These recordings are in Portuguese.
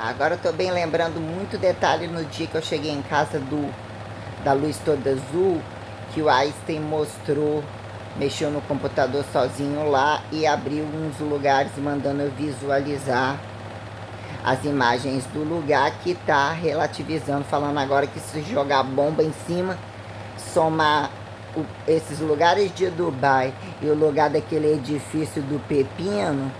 Agora eu tô bem lembrando muito detalhe no dia que eu cheguei em casa da luz toda azul, que o Einstein mostrou, mexeu no computador sozinho lá e abriu uns lugares mandando eu visualizar as imagens do lugar que tá relativizando, falando agora que se jogar bomba em cima, somar esses lugares de Dubai e o lugar daquele edifício do Pepino,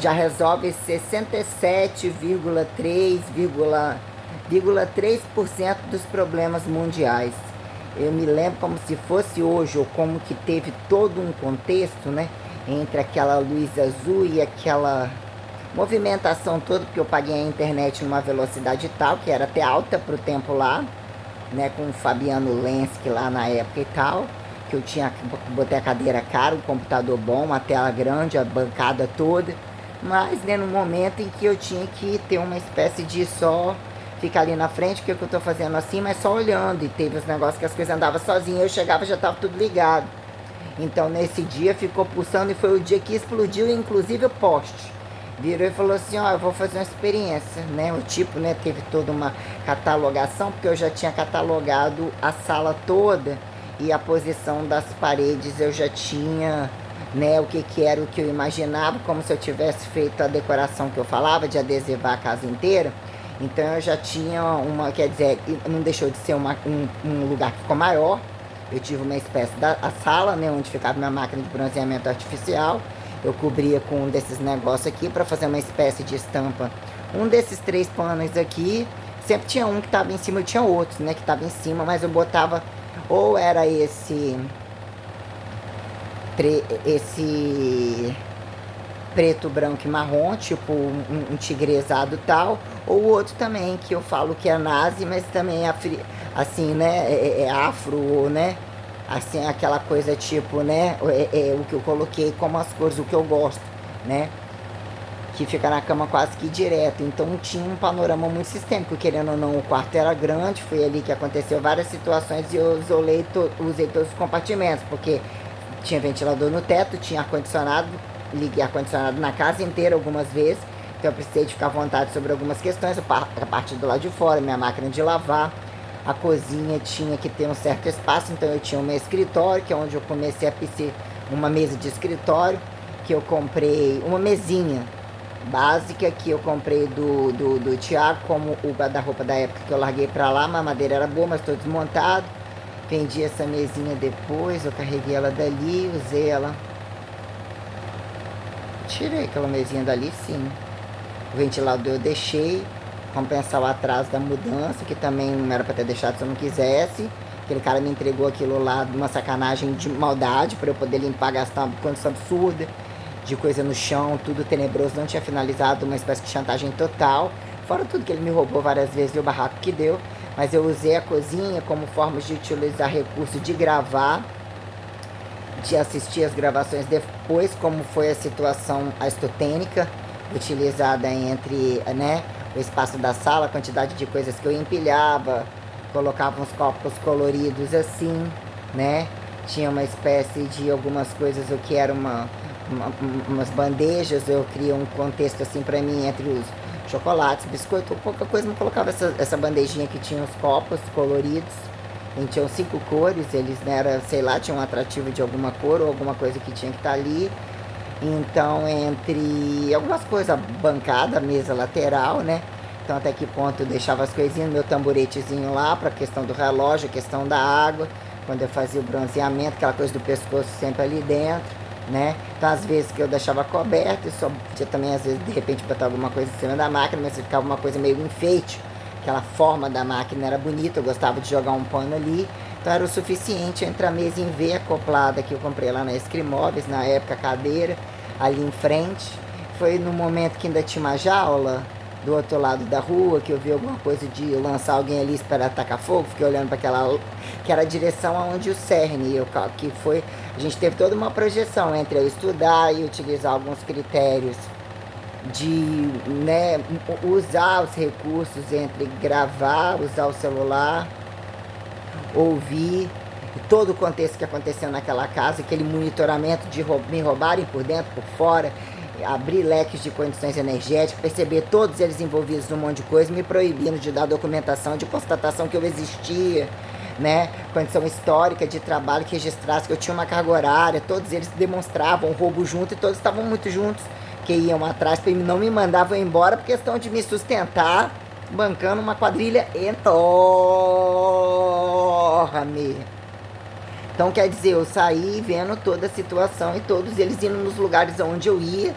já resolve 67,3% dos problemas mundiais. Eu me lembro como se fosse hoje, ou como que teve todo um contexto, né? Entre aquela luz azul e aquela movimentação toda, porque eu paguei a internet numa velocidade tal, que era até alta para o tempo lá, né? Com o Fabiano Lensky lá na época e tal, que eu tinha, botei a cadeira cara, o computador bom, a tela grande, a bancada toda, mas né, no momento em que eu tinha que ter uma espécie de só ficar ali na frente, que é o que eu tô fazendo assim, mas só olhando, e teve os negócios que as coisas andavam sozinhas, eu chegava já tava tudo ligado. Então nesse dia ficou pulsando e foi o dia que explodiu, inclusive o poste. Virou e falou assim, ó, eu vou fazer uma experiência, né? O tipo, né, teve toda uma catalogação, porque eu já tinha catalogado a sala toda e a posição das paredes eu já tinha, né, o que era o que eu imaginava, como se eu tivesse feito a decoração que eu falava, de adesivar a casa inteira. Então eu já tinha uma, quer dizer, não deixou de ser um lugar que ficou maior. Eu tive uma espécie da a sala, né, onde ficava minha máquina de bronzeamento artificial. Eu cobria com um desses negócios aqui para fazer uma espécie de estampa. Um desses 3 panos aqui, sempre tinha um que estava em cima, e tinha outros, né, que estava em cima, mas eu botava, ou era esse preto, branco e marrom, tipo um tigresado tal, ou o outro também, que eu falo que é nazi, mas também é assim, né, é afro, né, assim, aquela coisa tipo, né, o que eu coloquei como as cores, o que eu gosto, né, que fica na cama quase que direto. Então tinha um panorama muito sistêmico, querendo ou não, o quarto era grande, foi ali que aconteceu várias situações e eu usei todos os compartimentos, porque tinha ventilador no teto, tinha ar-condicionado, liguei ar-condicionado na casa inteira algumas vezes, então eu precisei de ficar à vontade sobre algumas questões, a parte do lado de fora, minha máquina de lavar, a cozinha tinha que ter um certo espaço, então eu tinha um meu escritório, que é onde eu comecei a pisar, uma mesa de escritório, que eu comprei, uma mesinha básica que eu comprei do Thiago, como o guarda-roupa da época que eu larguei pra lá, mas a madeira era boa, mas tô desmontado. Vendi essa mesinha depois, eu carreguei ela dali, usei ela. Tirei aquela mesinha dali, sim. O ventilador eu deixei, compensar o atraso da mudança, que também não era pra ter deixado se eu não quisesse. Aquele cara me entregou aquilo lá de uma sacanagem de maldade, pra eu poder limpar, gastar uma condição absurda, de coisa no chão, tudo tenebroso, não tinha finalizado, uma espécie de chantagem total. Fora tudo que ele me roubou várias vezes e o barraco que deu. Mas eu usei a cozinha como forma de utilizar recurso de gravar, de assistir as gravações depois, como foi a situação aristotênica, utilizada entre, né, o espaço da sala, a quantidade de coisas que eu empilhava, colocava uns copos coloridos assim, né? Tinha uma espécie de algumas coisas, o que era umas bandejas, eu criei um contexto assim para mim entre os chocolates, biscoito, pouca coisa, não colocava essa bandejinha que tinha os copos coloridos. A gente tinha 5 cores, eles, né, era, sei lá, tinha um atrativo de alguma cor ou alguma coisa que tinha que estar ali. Então, entre algumas coisas, bancada, mesa lateral, né? Então, até que ponto eu deixava as coisinhas, meu tamboretezinho lá, para a questão do relógio, a questão da água, quando eu fazia o bronzeamento, aquela coisa do pescoço sempre ali dentro, né? Então, às vezes que eu deixava coberto, e só podia também, às vezes, de repente, botar alguma coisa em cima da máquina, mas ficava uma coisa meio enfeite. Aquela forma da máquina era bonita, eu gostava de jogar um pano ali. Então era o suficiente entre a mesa em V acoplada que eu comprei lá na Escrimóveis, na época, a cadeira, ali em frente. Foi no momento que ainda tinha uma jaula do outro lado da rua, que eu vi alguma coisa de lançar alguém ali para atacar fogo. Fiquei olhando para aquela, que era a direção aonde o CERN, que foi, a gente teve toda uma projeção entre eu estudar e utilizar alguns critérios de, né, usar os recursos entre gravar, usar o celular, ouvir, e todo o contexto que aconteceu naquela casa, aquele monitoramento de me roubarem por dentro, por fora, abrir leques de condições energéticas, perceber todos eles envolvidos num monte de coisa, me proibindo de dar documentação, de constatação que eu existia, né? Condição histórica de trabalho que registrasse que eu tinha uma carga horária, todos eles demonstravam roubo junto e todos estavam muito juntos, que iam atrás, não me mandavam embora por questão de me sustentar, bancando uma quadrilha enorme. Então, quer dizer, eu saí vendo toda a situação e todos eles indo nos lugares onde eu ia,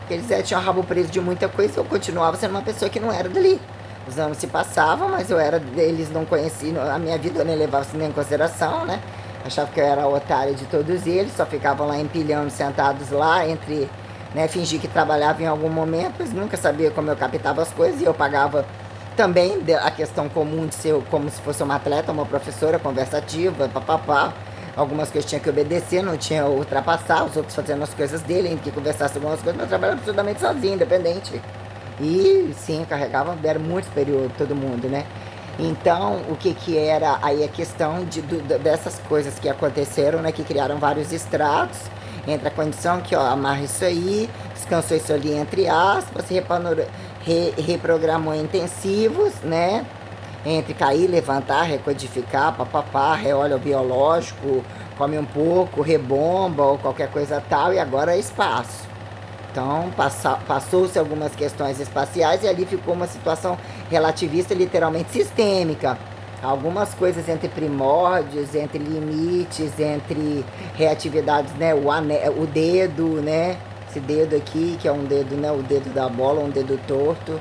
que eles tinham rabo preso de muita coisa, eu continuava sendo uma pessoa que não era dali. Os anos se passavam, mas eles não conheciam, a minha vida eu nem levava isso nem em consideração, né? Achava que eu era a otária de todos eles, só ficavam lá empilhando, sentados lá, entre, né, fingir que trabalhava em algum momento, mas nunca sabia como eu captava as coisas e eu pagava também a questão comum de ser como se fosse uma atleta, uma professora conversativa, papapá. Algumas coisas tinha que obedecer, não tinha ultrapassar, os outros fazendo as coisas dele, que conversasse algumas coisas, mas eu trabalhava absolutamente sozinho, independente. E sim, carregava, era muito superior a todo mundo, né? Então, o que era aí a questão dessas coisas que aconteceram, né? Que criaram vários estratos, entre a condição que, ó, amarra isso aí, descansou isso ali entre aspas, reprogramou intensivos, né? Entre cair, levantar, recodificar, papapá, reolha o biológico, come um pouco, rebomba ou qualquer coisa tal, e agora é espaço. Então, passou-se algumas questões espaciais e ali ficou uma situação relativista, literalmente sistêmica. Algumas coisas entre primórdios, entre limites, entre reatividades, né? O dedo, né? Esse dedo aqui, que é um dedo, né? O dedo da bola, um dedo torto.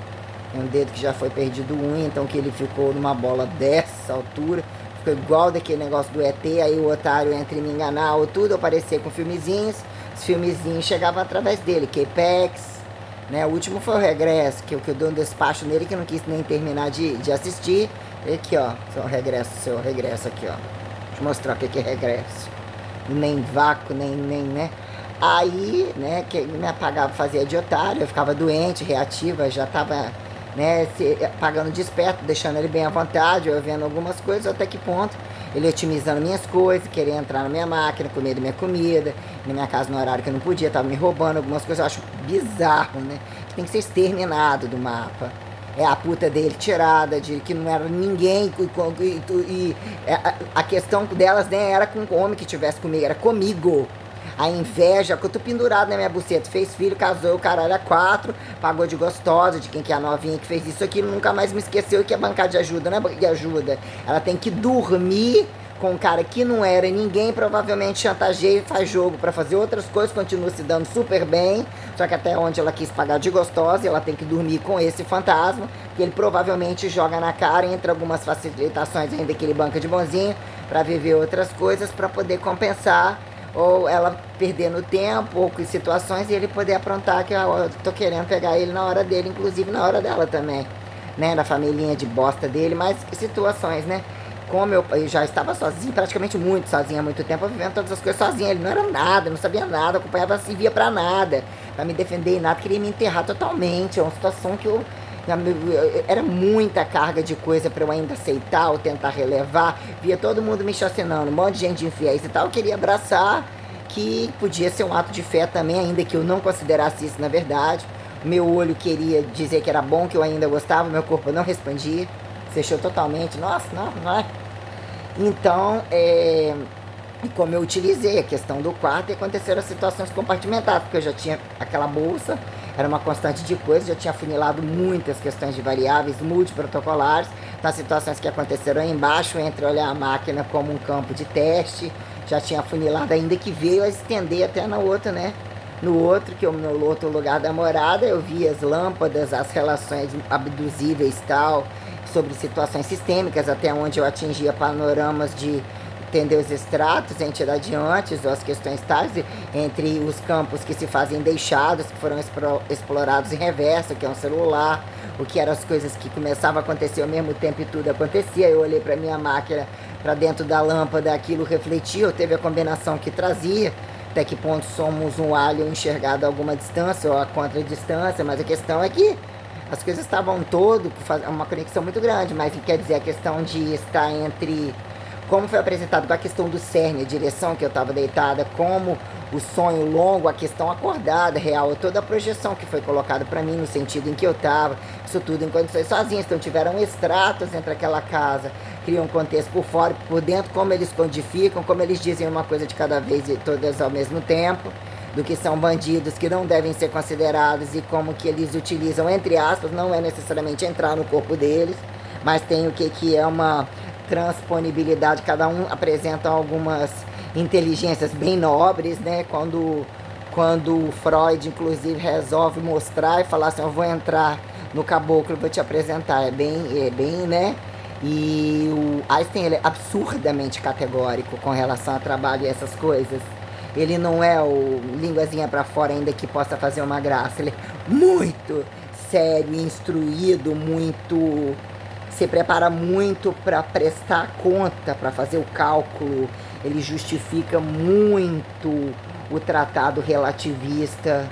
É um dedo que já foi perdido unha, então que ele ficou numa bola dessa altura. Ficou igual daquele negócio do ET, aí o otário entre me enganar ou tudo, eu aparecia com filmezinhos. Os filmezinhos chegavam através dele, K-Pax, né? O último foi o Regresso, que eu dei um despacho nele que eu não quis nem terminar de assistir. Aqui, ó, seu regresso aqui, ó. Deixa eu mostrar o que é regresso. Nem vácuo, nem, né? Aí, né, que me apagava, fazia de otário, eu ficava doente, reativa, já tava, né, pagando desperto, deixando ele bem à vontade, eu vendo algumas coisas, até que ponto ele otimizando minhas coisas, queria entrar na minha máquina, comer da minha comida, na minha casa no horário que eu não podia, tava me roubando algumas coisas, eu acho bizarro, né, que tem que ser exterminado do mapa. É a puta dele tirada, de que não era ninguém, e a questão delas nem era com o homem que tivesse comigo, era comigo. A inveja, que eu tô pendurado na minha buceta, fez filho, casou, o caralho, 4, pagou de gostosa, de quem que é a novinha que fez isso aqui, nunca mais me esqueceu que é bancar de ajuda, não é de ajuda. Ela tem que dormir com um cara que não era ninguém, provavelmente chantageia e faz jogo pra fazer outras coisas, continua se dando super bem, só que até onde ela quis pagar de gostosa, ela tem que dormir com esse fantasma, que ele provavelmente joga na cara, entre algumas facilitações ainda que ele banca de bonzinho, pra viver outras coisas, pra poder compensar, ou ela perdendo tempo, ou com situações, e ele poder aprontar, que eu tô querendo pegar ele na hora dele, inclusive na hora dela também, né, na familhinha de bosta dele, mas situações, né, como eu já estava sozinho, praticamente muito sozinho há muito tempo, vivendo todas as coisas sozinho, ele não era nada, não sabia nada, acompanhava, servia pra nada, pra me defender em nada, queria me enterrar totalmente, é uma situação que era muita carga de coisa pra eu ainda aceitar ou tentar relevar, via todo mundo me chacinando, um monte de gente infiéis e tal, eu queria abraçar, que podia ser um ato de fé também, ainda que eu não considerasse isso na verdade, meu olho queria dizer que era bom, que eu ainda gostava, meu corpo não respondia, fechou totalmente, nossa, não é? Então, e como eu utilizei a questão do quarto, e aconteceram as situações compartimentadas, porque eu já tinha aquela bolsa, era uma constante de coisas, já tinha afunilado muitas questões de variáveis multiprotocolares, nas situações que aconteceram aí embaixo, entre olhar a máquina como um campo de teste, já tinha afunilado ainda que veio a estender até na outra, né? No outro, que no outro lugar da morada, eu vi as lâmpadas, as relações abduzíveis e tal, sobre situações sistêmicas, até onde eu atingia panoramas de entender os extratos, entidade antes, ou as questões tais, entre os campos que se fazem deixados, que foram explorados em reverso, que é um celular, o que eram as coisas que começavam a acontecer ao mesmo tempo e tudo acontecia. Eu olhei para minha máquina, para dentro da lâmpada, aquilo refletiu, teve a combinação que trazia, até que ponto somos um alien enxergado a alguma distância ou a contradistância, mas a questão é que as coisas estavam uma conexão muito grande, mas quer dizer, a questão de estar entre como foi apresentado com a questão do cerne, a direção que eu estava deitada, como o sonho longo, a questão acordada, real, toda a projeção que foi colocada para mim no sentido em que eu estava, isso tudo em condições sozinhas. Então tiveram extratos entre aquela casa, criam um contexto por fora e por dentro, como eles codificam, como eles dizem uma coisa de cada vez e todas ao mesmo tempo, do que são bandidos que não devem ser considerados e como que eles utilizam, entre aspas, não é necessariamente entrar no corpo deles, mas tem o que é uma transponibilidade, cada um apresenta algumas inteligências bem nobres, né? Quando Freud, inclusive, resolve mostrar e falar assim, eu vou entrar no caboclo, vou te apresentar, é bem, né? E o Einstein, ele é absurdamente categórico com relação a trabalho e essas coisas. Ele não é o linguazinha pra fora ainda que possa fazer uma graça, ele é muito sério, instruído, muito... se prepara muito para prestar conta, para fazer o cálculo. Ele justifica muito o tratado relativista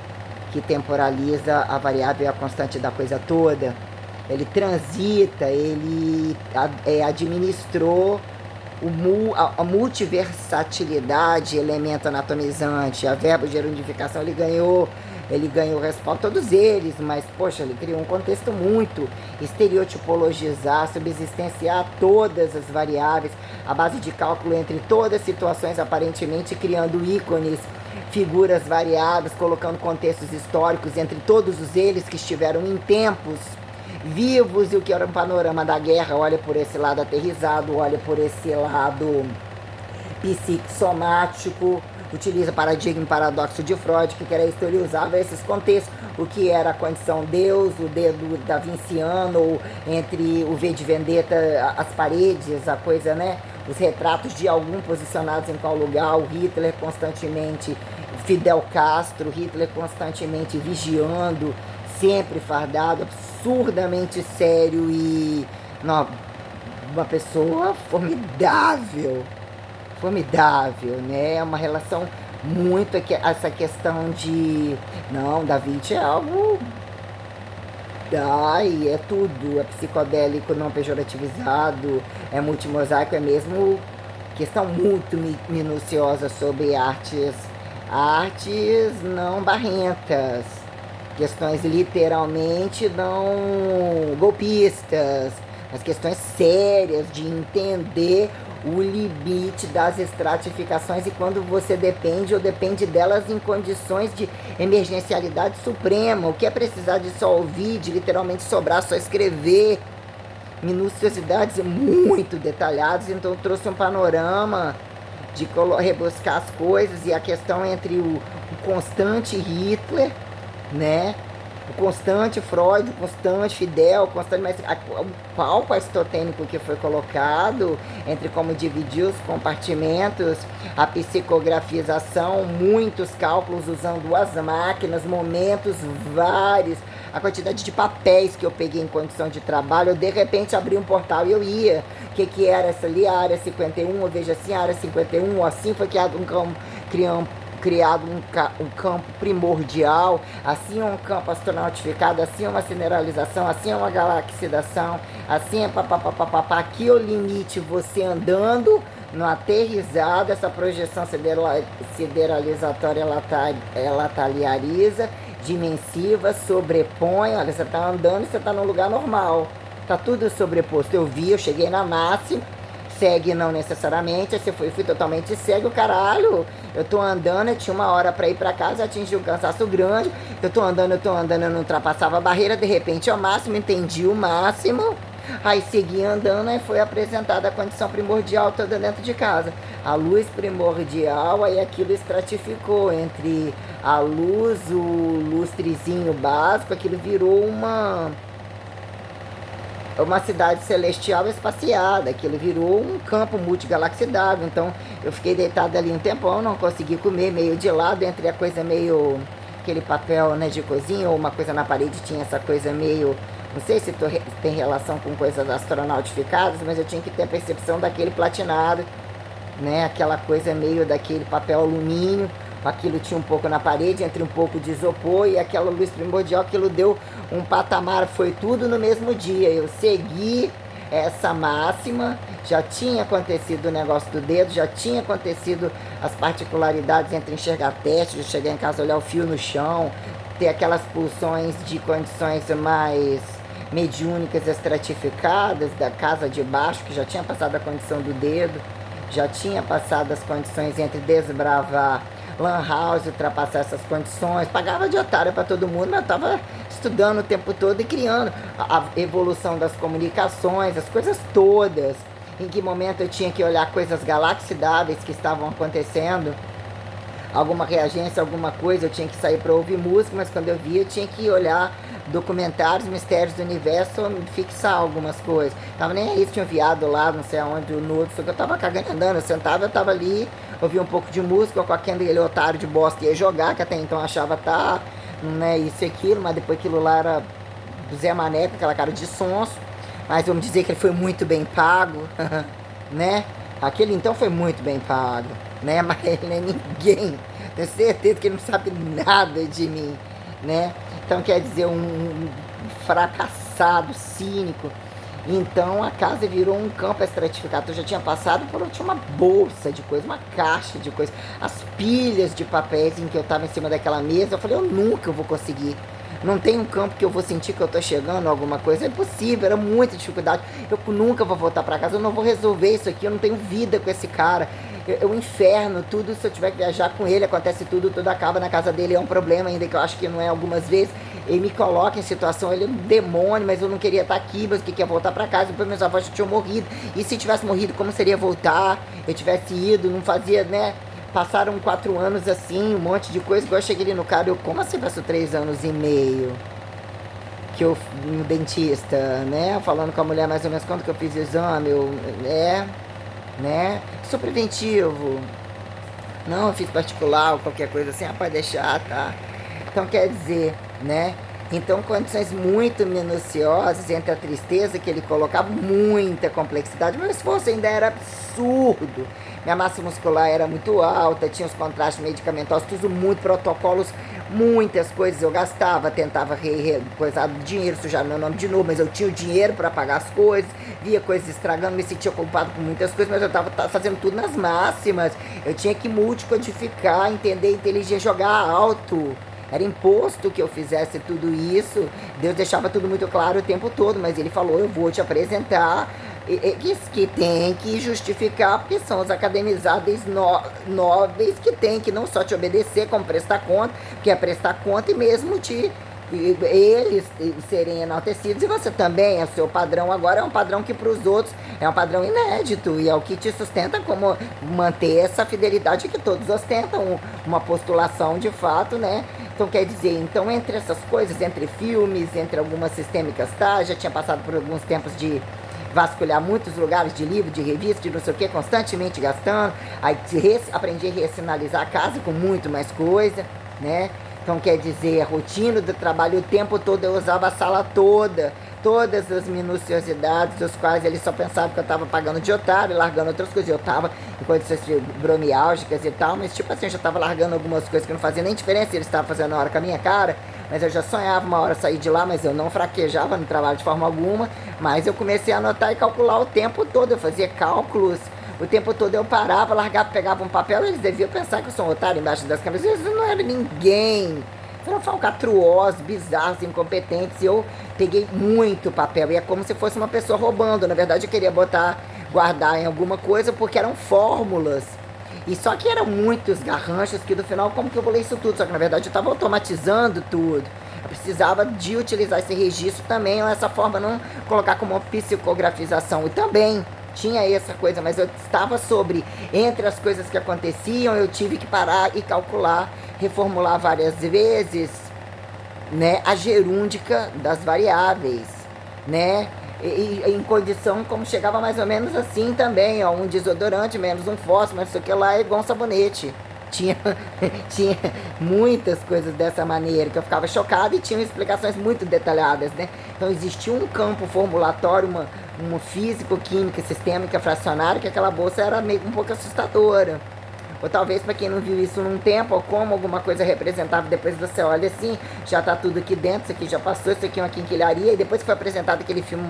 que temporaliza a variável e a constante da coisa toda. Ele transita, ele administrou a multiversatilidade, elemento anatomizante, a verbo-gerundificação, ele ganhou respaldo, todos eles, mas, poxa, ele criou um contexto muito estereotipologizar, subsistenciar todas as variáveis, a base de cálculo entre todas as situações, aparentemente criando ícones, figuras variadas, colocando contextos históricos entre todos os eles que estiveram em tempos vivos, e o que era um panorama da guerra, olha por esse lado aterrizado, olha por esse lado psicosomático, utiliza paradigma e paradoxo de Freud, que era isso, ele usava esses contextos, o que era a condição Deus, o dedo da Vinciano, entre o V de Vendetta, as paredes, a coisa, né? Os retratos de algum posicionados em qual lugar, o Hitler constantemente, Fidel Castro, Hitler constantemente vigiando, sempre fardado, absurdamente sério e uma pessoa formidável, né? É uma relação muito essa questão de não, Da Vinci é algo, ai, é tudo, é psicodélico não pejorativizado, é multimosaico, é mesmo questão muito minuciosa sobre artes não barrentas, questões literalmente não golpistas, as questões sérias de entender o limite das estratificações e quando você depende delas em condições de emergencialidade suprema, o que é precisar de só ouvir, de literalmente sobrar só escrever, minuciosidades muito detalhadas. Então eu trouxe um panorama de rebuscar as coisas e a questão entre o constante Hitler, né? O constante Freud, o constante Fidel, o constante, mas o palco aristotênico que foi colocado entre como dividir os compartimentos, a psicografização, muitos cálculos usando as máquinas, momentos vários, a quantidade de papéis que eu peguei em condição de trabalho, eu de repente abri um portal e eu ia, o que era essa ali, a área 51, eu vejo assim, a área 51, assim foi criado um campo primordial, assim é um campo astronautificado, assim é uma sideralização, assim é uma galaxidação, assim é papapá, aqui é o limite, você andando no aterrizado, essa projeção sideralizatória ela taliariza, dimensiva, sobrepõe, olha, você está andando e você está num lugar normal, está tudo sobreposto, eu cheguei na máxima, segue não necessariamente, aí você fui totalmente cego, caralho, eu tô andando, eu tinha uma hora pra ir pra casa, atingi um cansaço grande, eu tô andando, eu não ultrapassava a barreira, de repente ao máximo, entendi o máximo, aí segui andando, aí foi apresentada a condição primordial toda dentro de casa, a luz primordial, aí aquilo estratificou entre a luz, o lustrezinho básico, aquilo virou uma cidade celestial espaciada, aquilo virou um campo multigalaxidável. Então eu fiquei deitada ali um tempão, não consegui comer, meio de lado, entre a coisa meio, aquele papel, né, de cozinha, ou uma coisa na parede tinha essa coisa meio, não sei se tem relação com coisas astronautificadas, mas eu tinha que ter a percepção daquele platinado, né, aquela coisa meio daquele papel alumínio, aquilo tinha um pouco na parede, entre um pouco de isopor e aquela luz primordial, aquilo deu um patamar, foi tudo no mesmo dia, eu segui, essa máxima, já tinha acontecido o negócio do dedo, já tinha acontecido as particularidades entre enxergar teste, de chegar em casa, olhar o fio no chão, ter aquelas pulsões de condições mais mediúnicas estratificadas da casa de baixo, que já tinha passado a condição do dedo, já tinha passado as condições entre desbravar lan house, ultrapassar essas condições, pagava de otário para todo mundo, mas eu estava estudando o tempo todo e criando a evolução das comunicações, as coisas todas, em que momento eu tinha que olhar coisas galaxidáveis que estavam acontecendo, alguma reagência, alguma coisa, eu tinha que sair para ouvir música, mas quando eu via, eu tinha que olhar documentários, mistérios do universo, fixar algumas coisas. Tava nem aí, tinha um viado lá, não sei aonde, no outro, só que eu tava cagando andando, eu sentava, eu tava ali, ouvia um pouco de música, com aquele otário de bosta ia jogar, que até então achava, tá, né, isso e aquilo, mas depois aquilo lá era do Zé Mané, com aquela cara de sonso, mas vamos dizer que ele foi muito bem pago, né, aquele então foi muito bem pago, né, mas ele não é ninguém, tenho certeza que ele não sabe nada de mim, né. Então, quer dizer, um fracassado, cínico. Então, a casa virou um campo estratificado. Eu já tinha passado por... Tinha uma bolsa de coisas, uma caixa de coisas. As pilhas de papéis em que eu estava em cima daquela mesa. Eu falei, eu nunca vou conseguir. Não tem um campo que eu vou sentir que eu estou chegando a alguma coisa. É impossível, era muita dificuldade. Eu nunca vou voltar para casa, eu não vou resolver isso aqui. Eu não tenho vida com esse cara. É o inferno, tudo, se eu tiver que viajar com ele, acontece tudo acaba na casa dele, é um problema ainda que eu acho que não é algumas vezes, ele me coloca em situação, ele é um demônio, mas eu não queria estar aqui, mas que quer voltar para casa, depois meus avós já tinham morrido, e se tivesse morrido, como seria voltar, eu tivesse ido, não fazia, né, passaram 4 anos assim, um monte de coisa, igual eu cheguei ali no cara, eu, como assim passou 3 anos e meio? Que eu, no dentista, né, falando com a mulher mais ou menos quando que eu fiz o exame, né, sou preventivo, não, eu fiz particular ou qualquer coisa assim, pode deixar, tá? Então, quer dizer, né, então condições muito minuciosas, entre a tristeza que ele colocava, muita complexidade, meu esforço ainda era absurdo, minha massa muscular era muito alta, tinha os contrastes medicamentosos, tudo muito, protocolos, muitas coisas eu gastava, tentava coisar dinheiro, sujar meu nome de novo, mas eu tinha o dinheiro para pagar as coisas, via coisas estragando, me sentia culpado por muitas coisas, mas eu estava fazendo tudo nas máximas, eu tinha que multicodificar, entender inteligência, jogar alto, era imposto que eu fizesse tudo isso, Deus deixava tudo muito claro o tempo todo, mas ele falou, eu vou te apresentar, que tem que justificar, porque são os academizados nobres que tem que não só te obedecer, como prestar conta, que é prestar conta e mesmo eles serem enaltecidos, e você também, o seu padrão agora é um padrão que para os outros é um padrão inédito, e é o que te sustenta como manter essa fidelidade que todos ostentam, uma postulação de fato, né? Então, quer dizer, então entre essas coisas, entre filmes, entre algumas sistêmicas, tá? Já tinha passado por alguns tempos de vasculhar muitos lugares de livro, de revista, de não sei o que, constantemente gastando, aí aprendi a ressinalizar a casa com muito mais coisa, né? Então, quer dizer, a rotina do trabalho, o tempo todo eu usava a sala toda, todas as minuciosidades, dos quais ele só pensava que eu estava pagando de otário, largando outras coisas. Eu estava em condições fibromiálgicas e tal, mas tipo assim, eu já estava largando algumas coisas que não faziam nem diferença, ele estava fazendo a hora com a minha cara, mas eu já sonhava uma hora sair de lá, mas eu não fraquejava no trabalho de forma alguma, mas eu comecei a anotar e calcular o tempo todo, eu fazia cálculos, o tempo todo eu parava, largava, pegava um papel, eles deviam pensar que eu sou um otário embaixo das câmeras, eles não eram ninguém, eram falcatruosos, bizarros, incompetentes, e eu peguei muito papel, e é como se fosse uma pessoa roubando, na verdade eu queria guardar em alguma coisa, porque eram fórmulas, e só que eram muitos garranchos, que no final, como que eu vou ler isso tudo? Só que na verdade eu estava automatizando tudo, eu precisava de utilizar esse registro também, ou essa forma, não colocar como uma psicografização, e também tinha essa coisa, mas eu estava entre as coisas que aconteciam, eu tive que parar e calcular, reformular várias vezes, né, a gerúndica das variáveis, né, e em condição como chegava mais ou menos assim também, ó, um desodorante, menos um fósforo, mas isso aqui lá é igual um sabonete. Tinha muitas coisas dessa maneira, que eu ficava chocada e tinham explicações muito detalhadas, né? Então existia um campo formulatório, uma físico-química, sistêmica, fracionária, que aquela bolsa era meio um pouco assustadora. Ou talvez para quem não viu isso num tempo, ou como alguma coisa representava, depois você olha assim, já tá tudo aqui dentro, isso aqui já passou, isso aqui é uma quinquilharia, e depois que foi apresentado aquele filme,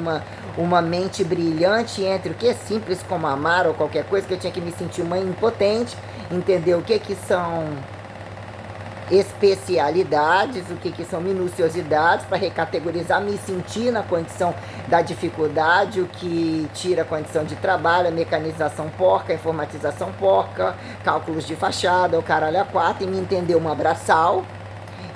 uma mente brilhante entre o que é simples como amar ou qualquer coisa, que eu tinha que me sentir uma impotente, entender o que são especialidades, o que são minuciosidades para recategorizar, me sentir na condição da dificuldade, o que tira a condição de trabalho, a mecanização porca, a informatização porca, cálculos de fachada, o caralho a quatro, e me entender uma braçal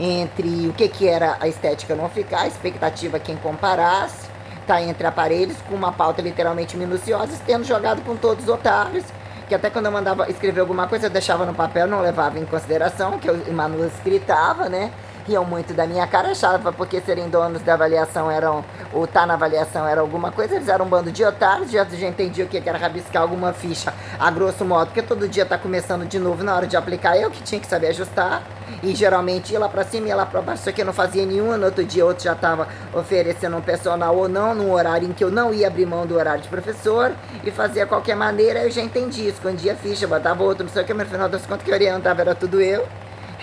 entre o que era a estética não ficar, a expectativa quem comparasse, tá entre aparelhos com uma pauta literalmente minuciosa, tendo jogado com todos os otários, que até quando eu mandava escrever alguma coisa, eu deixava no papel, não levava em consideração, que o manuscritava, né? Riam muito da minha cara, achava porque serem donos da avaliação eram, ou tá na avaliação era alguma coisa, eles eram um bando de otários, já entendi o que era rabiscar alguma ficha a grosso modo, porque todo dia tá começando de novo na hora de aplicar, eu que tinha que saber ajustar, e geralmente ia lá pra cima, ia lá pra baixo, só que eu não fazia nenhuma, no outro dia outro já tava oferecendo um personal ou não, num horário em que eu não ia abrir mão do horário de professor, e fazia qualquer maneira, eu já entendi, escondia a ficha, botava outro, não sei o que, mas no final das contas que eu orientava era tudo eu.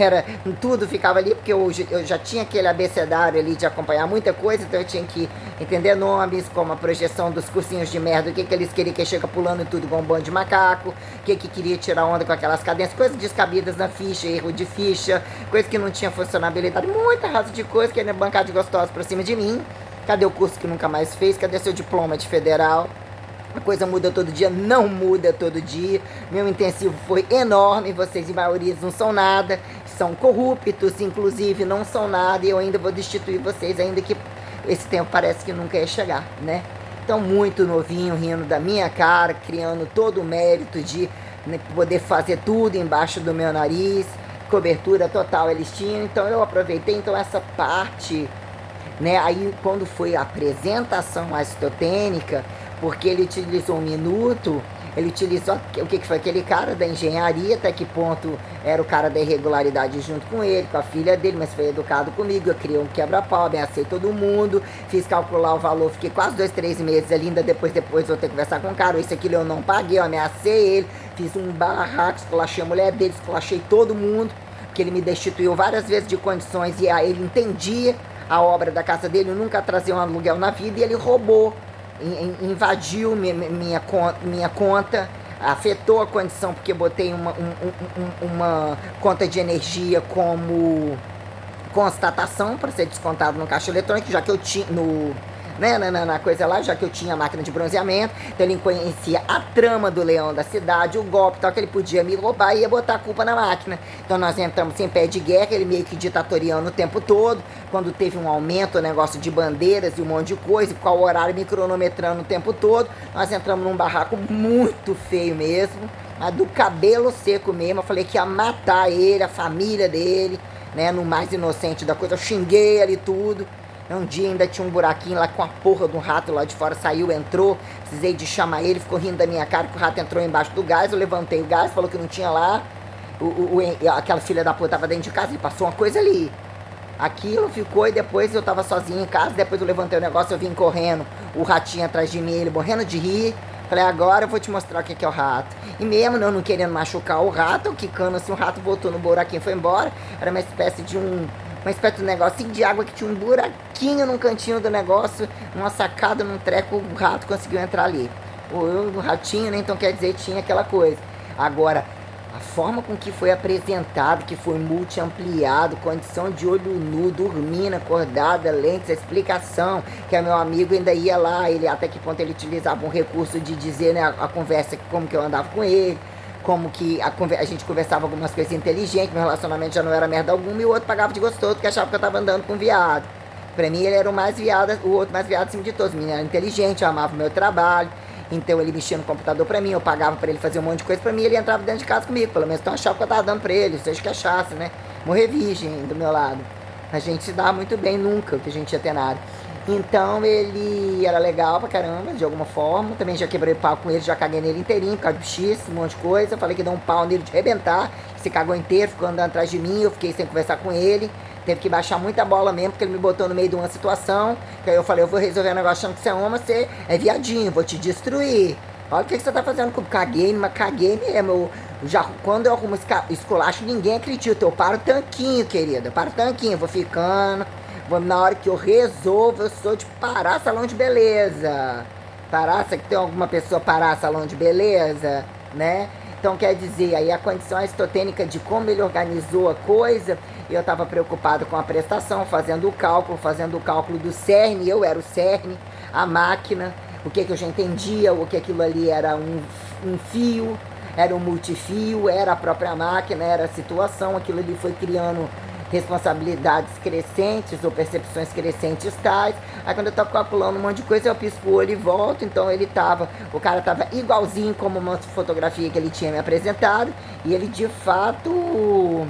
Era, tudo ficava ali, porque eu já tinha aquele abecedário ali de acompanhar muita coisa, então eu tinha que entender nomes, como a projeção dos cursinhos de merda, o que eles queriam, que chega pulando tudo com um bando de macaco, o que queria tirar onda com aquelas cadências, coisas descabidas na ficha, erro de ficha, coisa que não tinha funcionabilidade, muita raça de coisa, querendo bancar de gostosa pra cima de mim. Cadê o curso que nunca mais fez? Cadê seu diploma de federal? A coisa muda todo dia, não muda todo dia. Meu intensivo foi enorme, vocês em maioria não são nada, são corruptos, inclusive não são nada, e eu ainda vou destituir vocês, ainda que esse tempo parece que nunca ia chegar, né? Então, muito novinho, rindo da minha cara, criando todo o mérito de, né, poder fazer tudo embaixo do meu nariz, cobertura total eles tinham, então eu aproveitei então essa parte, né? Aí quando foi a apresentação aristotênica, porque ele utilizou um minuto, ele utilizou o que foi aquele cara da engenharia, até que ponto era o cara da irregularidade junto com ele, com a filha dele, mas foi educado comigo, eu criei um quebra-pau, ameacei todo mundo, fiz calcular o valor, fiquei quase 2, 3 meses ali, ainda depois vou ter que conversar com o cara, isso aquilo eu não paguei, eu ameacei ele, fiz um barraco, esculachei a mulher dele, esculachei todo mundo, porque ele me destituiu várias vezes de condições, e aí ele entendia a obra da casa dele, eu nunca trazia um aluguel na vida, e ele roubou, invadiu minha conta, afetou a condição porque botei uma conta de energia como constatação para ser descontado no caixa eletrônico, já que eu tinha na coisa lá, já que eu tinha a máquina de bronzeamento, então ele conhecia a trama do leão da cidade, o golpe, tal, que ele podia me roubar e ia botar a culpa na máquina. Então nós entramos em pé de guerra, ele meio que ditatoriando o tempo todo, quando teve um aumento, o negócio de bandeiras e um monte de coisa, qual horário me cronometrando o tempo todo, nós entramos num barraco muito feio mesmo, mas do cabelo seco mesmo, eu falei que ia matar ele, a família dele, né, no mais inocente da coisa, eu xinguei ali tudo. Um dia ainda tinha um buraquinho lá com a porra de um rato lá de fora, saiu, entrou, precisei de chamar ele, ficou rindo da minha cara que o rato entrou embaixo do gás, eu levantei o gás, falou que não tinha lá, aquela filha da puta tava dentro de casa, ele passou uma coisa ali. Aquilo ficou e depois eu tava sozinho em casa, depois eu levantei o negócio, eu vim correndo, o ratinho atrás de mim, ele morrendo de rir, falei, agora eu vou te mostrar o que é o rato. E mesmo eu não querendo machucar o rato, quicando assim, o rato voltou no buraquinho e foi embora, era uma espécie de uma espécie de negocinho de água que tinha um buraquinho num cantinho do negócio, numa sacada, num treco, o rato conseguiu entrar ali. O ratinho, né? Então quer dizer, tinha aquela coisa. Agora, a forma com que foi apresentado, que foi multi-ampliado, condição de olho nu, dormindo, acordada, lentes, a explicação, que é meu amigo ainda ia lá, ele até que ponto ele utilizava um recurso de dizer, né, a conversa, como que eu andava com ele, como que a gente conversava algumas coisas inteligentes, meu relacionamento já não era merda alguma, e o outro pagava de gostoso, porque achava que eu tava andando com viado. Pra mim ele era o mais viado, o outro mais viado acima de todos. O menino era inteligente, eu amava o meu trabalho, então ele mexia no computador pra mim, eu pagava pra ele fazer um monte de coisa pra mim, ele entrava dentro de casa comigo, pelo menos então achava que eu tava dando pra ele, seja que achasse, né? Morrer virgem do meu lado. A gente se dava muito bem nunca, que a gente ia ter nada. Então ele era legal pra caramba, de alguma forma. Também já quebrei pau com ele, já caguei nele inteirinho, por causa de X, um monte de coisa. Falei que deu um pau nele de arrebentar, se cagou inteiro, ficou andando atrás de mim, eu fiquei sem conversar com ele. Teve que baixar muita bola mesmo, porque ele me botou no meio de uma situação. Que aí eu falei, eu vou resolver o negócio achando que você é homem, você é viadinho, vou te destruir. Olha o que você tá fazendo comigo. Caguei, mas caguei mesmo. Já, quando eu arrumo esculacho, ninguém acredita. Eu paro tanquinho, querida. Eu paro tanquinho, vou ficando. Na hora que eu resolvo, eu sou de parar salão de beleza. Parar, se tem alguma pessoa parar salão de beleza, né? Então quer dizer, aí a condição aristotênica de como ele organizou a coisa, eu estava preocupado com a prestação, fazendo o cálculo do cerne, eu era o cerne, a máquina, o que eu já entendia, o que aquilo ali era um fio, era um multifio, era a própria máquina, era a situação, aquilo ali foi criando responsabilidades crescentes ou percepções crescentes tais. Aí quando eu tô calculando um monte de coisa, eu pisco o olho e volto. Então o cara tava igualzinho como uma fotografia que ele tinha me apresentado, e ele de fato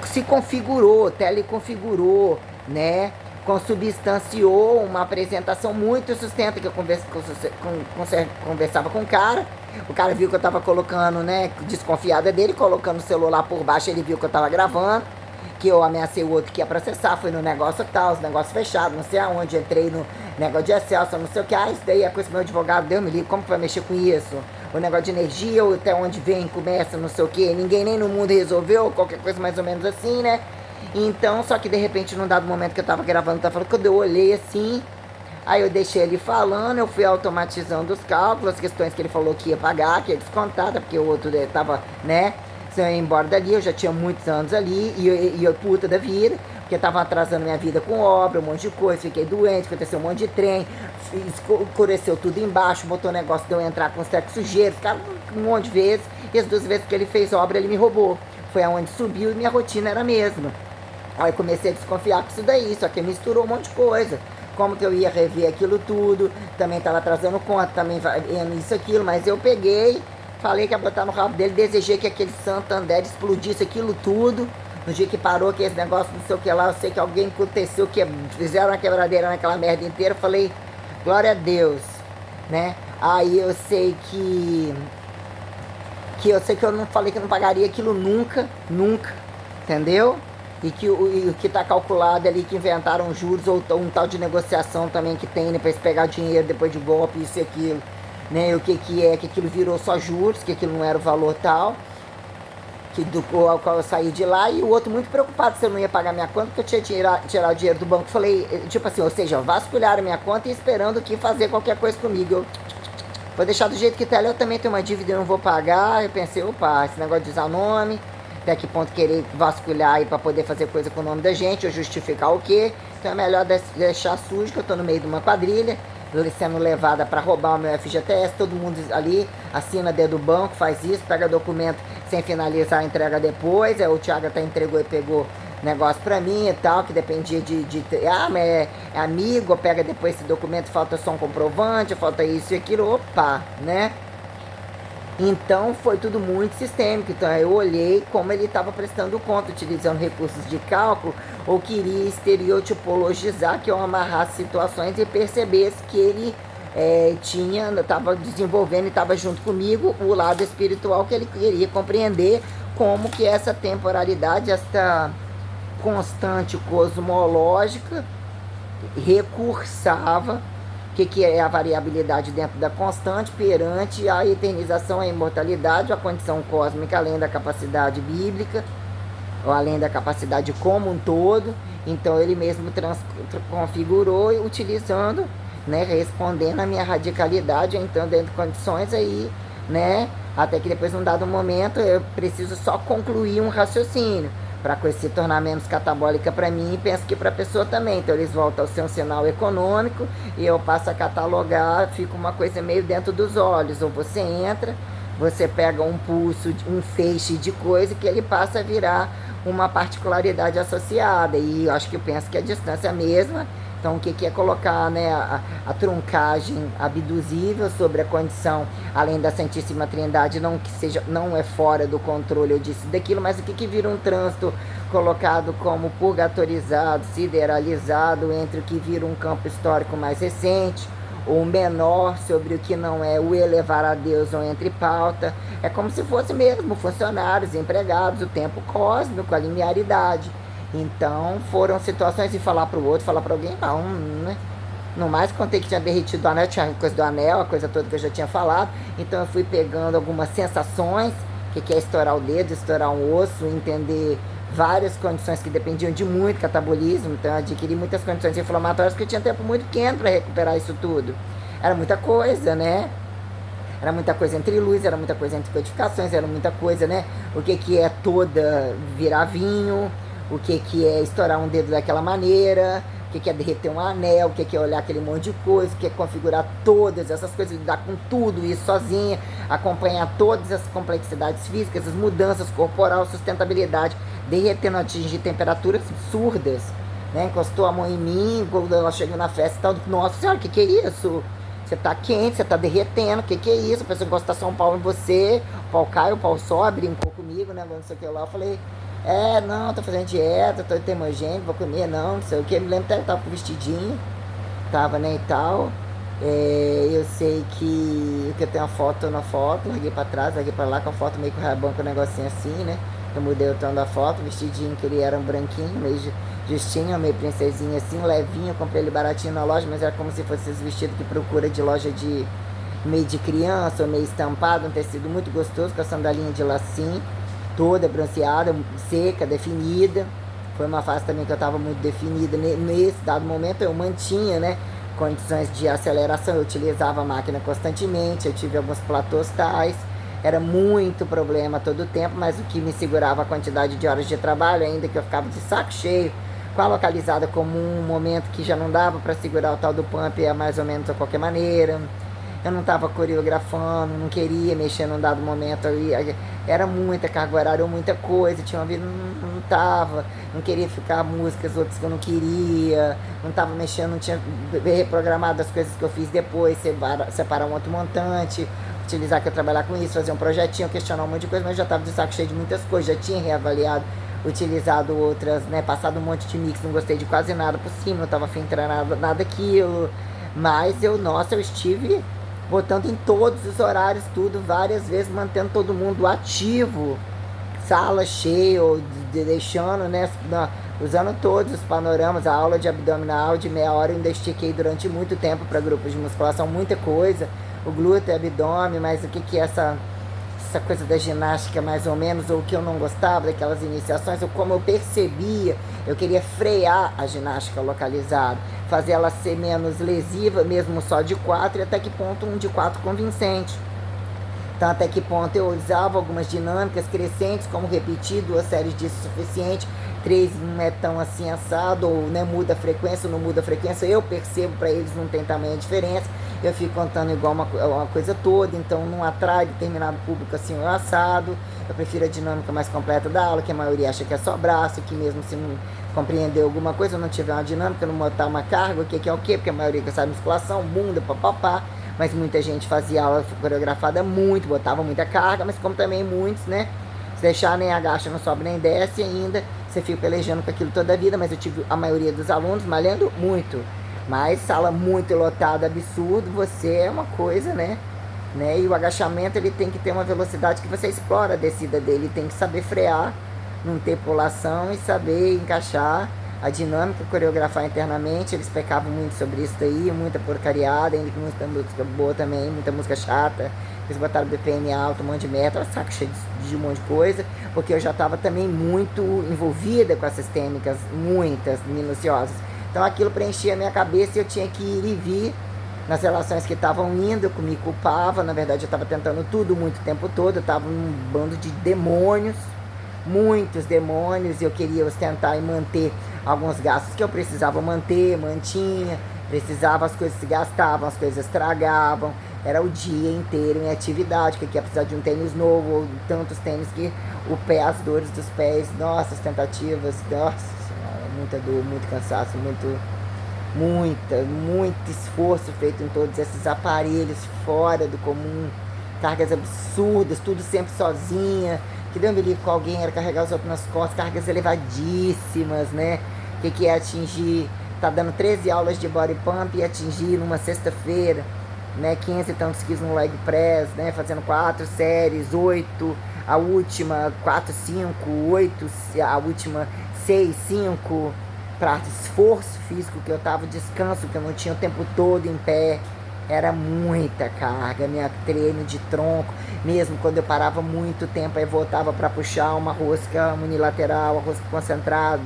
se configurou, teleconfigurou, né? Consubstanciou uma apresentação muito sustenta, que eu conversava com o cara viu que eu tava colocando, né, desconfiada dele, colocando o celular por baixo, ele viu que eu tava gravando, que eu ameacei o outro que ia processar, fui no negócio tal, os negócios fechados, não sei aonde, entrei no negócio de Excelsior, não sei o que, isso daí é coisa que meu advogado deu, me liga, como que vai mexer com isso? O negócio de energia, ou até onde vem, começa, não sei o que, ninguém nem no mundo resolveu, qualquer coisa mais ou menos assim, né? Então, só que de repente, num dado momento que eu tava gravando, tava falando, quando eu olhei assim, aí eu deixei ele falando, eu fui automatizando os cálculos, as questões que ele falou que ia pagar, que ia descontar, porque o outro tava, né, se eu ia embora dali, eu já tinha muitos anos ali, e eu puta da vida, porque tava atrasando minha vida com obra, um monte de coisa, fiquei doente, aconteceu um monte de trem, escureceu tudo embaixo, botou o negócio de eu entrar com os tecos sujeiros, cara, um monte de vezes, e as 2 vezes que ele fez obra, ele me roubou. Foi aonde subiu e minha rotina era a mesma. Aí comecei a desconfiar com isso daí, só que misturou um monte de coisa. Como que eu ia rever aquilo tudo, também estava atrasando conta, também isso, aquilo, mas eu peguei, falei que ia botar no rabo dele, desejei que aquele Santander explodisse aquilo tudo. No dia que parou, que esse negócio, não sei o que lá, eu sei que alguém aconteceu, que fizeram uma quebradeira naquela merda inteira, falei, glória a Deus, né? Aí eu sei que eu não falei que eu não pagaria aquilo nunca, entendeu? E que o que está calculado ali, que inventaram juros ou um tal de negociação também que tem, né, para eles pegar dinheiro depois de golpe, isso e aquilo, né? O que é que aquilo virou só juros, que aquilo não era o valor tal, que do qual eu saí de lá, e o outro muito preocupado se eu não ia pagar minha conta, porque eu tinha tirar o dinheiro do banco. Falei, tipo assim, ou seja, vasculharam minha conta e esperando que fazer qualquer coisa comigo. Eu vou deixar do jeito que tá ali, eu também tenho uma dívida e não vou pagar. Eu pensei, opa, esse negócio de usar nome, até que ponto querer vasculhar aí pra poder fazer coisa com o nome da gente, ou justificar o quê? Então é melhor deixar sujo, que eu tô no meio de uma quadrilha, sendo levada para roubar o meu FGTS, todo mundo ali assina dentro do banco, faz isso, pega documento sem finalizar, entrega depois. Aí o Thiago até entregou e pegou negócio pra mim e tal, que dependia mas é amigo, pega depois esse documento, falta só um comprovante, falta isso e aquilo, opa, né? Então foi tudo muito sistêmico. Então eu olhei como ele estava prestando conta, utilizando recursos de cálculo, ou queria estereotipologizar, que eu amarrasse situações e percebesse que ele estava desenvolvendo e estava junto comigo o lado espiritual, que ele queria compreender como que essa temporalidade, essa constante cosmológica recursava. O que é a variabilidade dentro da constante perante a eternização, a imortalidade, a condição cósmica, além da capacidade bíblica, ou além da capacidade como um todo. Então ele mesmo configurou, utilizando, né, respondendo a minha radicalidade, então dentro de condições aí, né, até que depois, num dado momento, eu preciso só concluir um raciocínio para a coisa se tornar menos catabólica para mim, e penso que para a pessoa também. Então eles voltam a ser um sinal econômico e eu passo a catalogar, fica uma coisa meio dentro dos olhos. Ou você entra, você pega um pulso, um feixe de coisa, que ele passa a virar uma particularidade associada. E eu acho que eu penso que a distância é a mesma. Então, o que é colocar, né, a truncagem abduzível sobre a condição, além da Santíssima Trindade, não é fora do controle, eu disse daquilo, mas o que vira um trânsito colocado como purgatorizado, sideralizado, entre o que vira um campo histórico mais recente, ou menor, sobre o que não é o elevar a Deus, ou entre pauta. É como se fosse mesmo funcionários, empregados, o tempo cósmico, a linearidade. Então foram situações de falar para o outro, falar para alguém, não, né? No mais, contei que tinha derretido o anel, tinha coisa do anel, a coisa toda que eu já tinha falado. Então eu fui pegando algumas sensações, o que é estourar o dedo, estourar um osso, entender várias condições que dependiam de muito catabolismo. Então eu adquiri muitas condições inflamatórias porque eu tinha tempo muito pequeno para recuperar isso tudo. Era muita coisa, né? Era muita coisa entre luz, era muita coisa entre codificações, era muita coisa, né? O que é toda virar vinho, o que é estourar um dedo daquela maneira, o que é derreter um anel, o que é olhar aquele monte de coisa, o que é configurar todas essas coisas, lidar com tudo isso sozinha, acompanhar todas as complexidades físicas, as mudanças corporal, sustentabilidade, derretendo, atingir temperaturas absurdas, né? Encostou a mão em mim, quando ela chegou na festa e tal, nossa senhora, o que é isso? Você tá quente, você tá derretendo, o que é isso? A pessoa encosta só um pau em você, o pau cai, o pau sobe, brincou comigo, né? Não sei o que lá, eu falei, não, tô fazendo dieta, tô termogênico, vou comer, não sei o que. Me lembro até que tava com vestidinho, tava, né, e tal. Eu sei que eu tenho uma foto na foto, larguei pra trás, larguei pra lá, com a foto meio com o rabão, com um negocinho assim, né? Eu mudei o tom da foto, vestidinho que ele era um branquinho, meio justinho, meio princesinha assim, levinho, comprei ele baratinho na loja, mas era como se fosse esse vestido que procura de loja de meio de criança, ou meio estampado, um tecido muito gostoso, com a sandalinha de lacinho, toda bronzeada, seca, definida. Foi uma fase também que eu estava muito definida. Nesse dado momento eu mantinha, né, condições de aceleração, eu utilizava a máquina constantemente, eu tive alguns platôs tais, era muito problema todo o tempo, mas o que me segurava a quantidade de horas de trabalho, ainda que eu ficava de saco cheio, com a localizada como um momento que já não dava para segurar o tal do pump, mais ou menos de qualquer maneira. Eu não estava coreografando, não queria mexer num dado momento, era muita carga horária, muita coisa, tinha uma vida, não tava, não queria ficar músicas, outras que eu não queria, não estava mexendo, não tinha reprogramado as coisas que eu fiz depois, separar um outro montante, utilizar que eu trabalhar com isso, fazer um projetinho, questionar um monte de coisa, mas já estava de saco cheio de muitas coisas, já tinha reavaliado, utilizado outras, né, passado um monte de mix, não gostei de quase nada por cima, não estava afim de treinar nada daquilo, mas eu estive botando em todos os horários, tudo, várias vezes, mantendo todo mundo ativo, sala cheia, deixando, né, usando todos os panoramas, a aula de abdominal de meia hora eu ainda estiquei durante muito tempo para grupos de musculação, muita coisa, o glúteo, abdômen, mas o que é essa coisa da ginástica mais ou menos, ou o que eu não gostava daquelas iniciações, ou como eu percebia, eu queria frear a ginástica localizada, fazer ela ser menos lesiva, mesmo só de 4, e até que ponto um de 4 convincente. Então até que ponto eu usava algumas dinâmicas crescentes, como repetir 2 séries disso suficiente, 3 não é tão assim assado, ou né, muda a frequência ou não muda a frequência, eu percebo, para eles não tem tamanha diferença, eu fico contando igual uma coisa toda, então não atrai determinado público assim o assado, eu prefiro a dinâmica mais completa da aula, que a maioria acha que é só braço, que mesmo se não compreender alguma coisa, não tiver uma dinâmica, não botar uma carga, o que é o que, porque a maioria que sabe musculação, bunda, papapá, mas muita gente fazia aula coreografada muito, botava muita carga, mas como também muitos, né, se deixar nem agacha, não sobe nem desce ainda, você fica pelejando com aquilo toda a vida, mas eu tive a maioria dos alunos malhando muito, mas sala muito lotada, absurdo, você é uma coisa, né, e o agachamento ele tem que ter uma velocidade que você explora a descida dele, tem que saber frear, não ter pulação e saber encaixar a dinâmica, coreografar internamente. Eles pecavam muito sobre isso daí, muita porcariada, ainda que muita música boa também, muita música chata, eles botaram BPM alto, um monte de meta, saco cheio de um monte de coisa, porque eu já estava também muito envolvida com essas técnicas, muitas, minuciosas, então aquilo preenchia a minha cabeça e eu tinha que ir e vir nas relações que estavam indo, eu me culpava, na verdade eu estava tentando tudo muito tempo todo, eu estava num bando de demônios, muitos demônios, e eu queria ostentar e manter alguns gastos que eu precisava manter, mantinha, precisava, as coisas se gastavam, as coisas estragavam, era o dia inteiro em atividade, que ia precisar de um tênis novo, ou tantos tênis que o pé, as dores dos pés, nossa, as tentativas, nossa senhora, muita dor, muito cansaço, muito esforço feito em todos esses aparelhos fora do comum, cargas absurdas, tudo sempre sozinha, que deu me livre com alguém, era carregar os outros nas costas, cargas elevadíssimas, né? Que é atingir, tá dando 13 aulas de body pump e atingir numa sexta-feira, né? 15 e tantos quilos no leg press, né? Fazendo 4 séries, 8, a última 4, 5, 8, a última 6, 5, para esforço físico que eu tava, descanso que eu não tinha o tempo todo em pé, era muita carga, minha treino de tronco, mesmo quando eu parava muito tempo, aí voltava para puxar uma rosca unilateral, a rosca concentrada,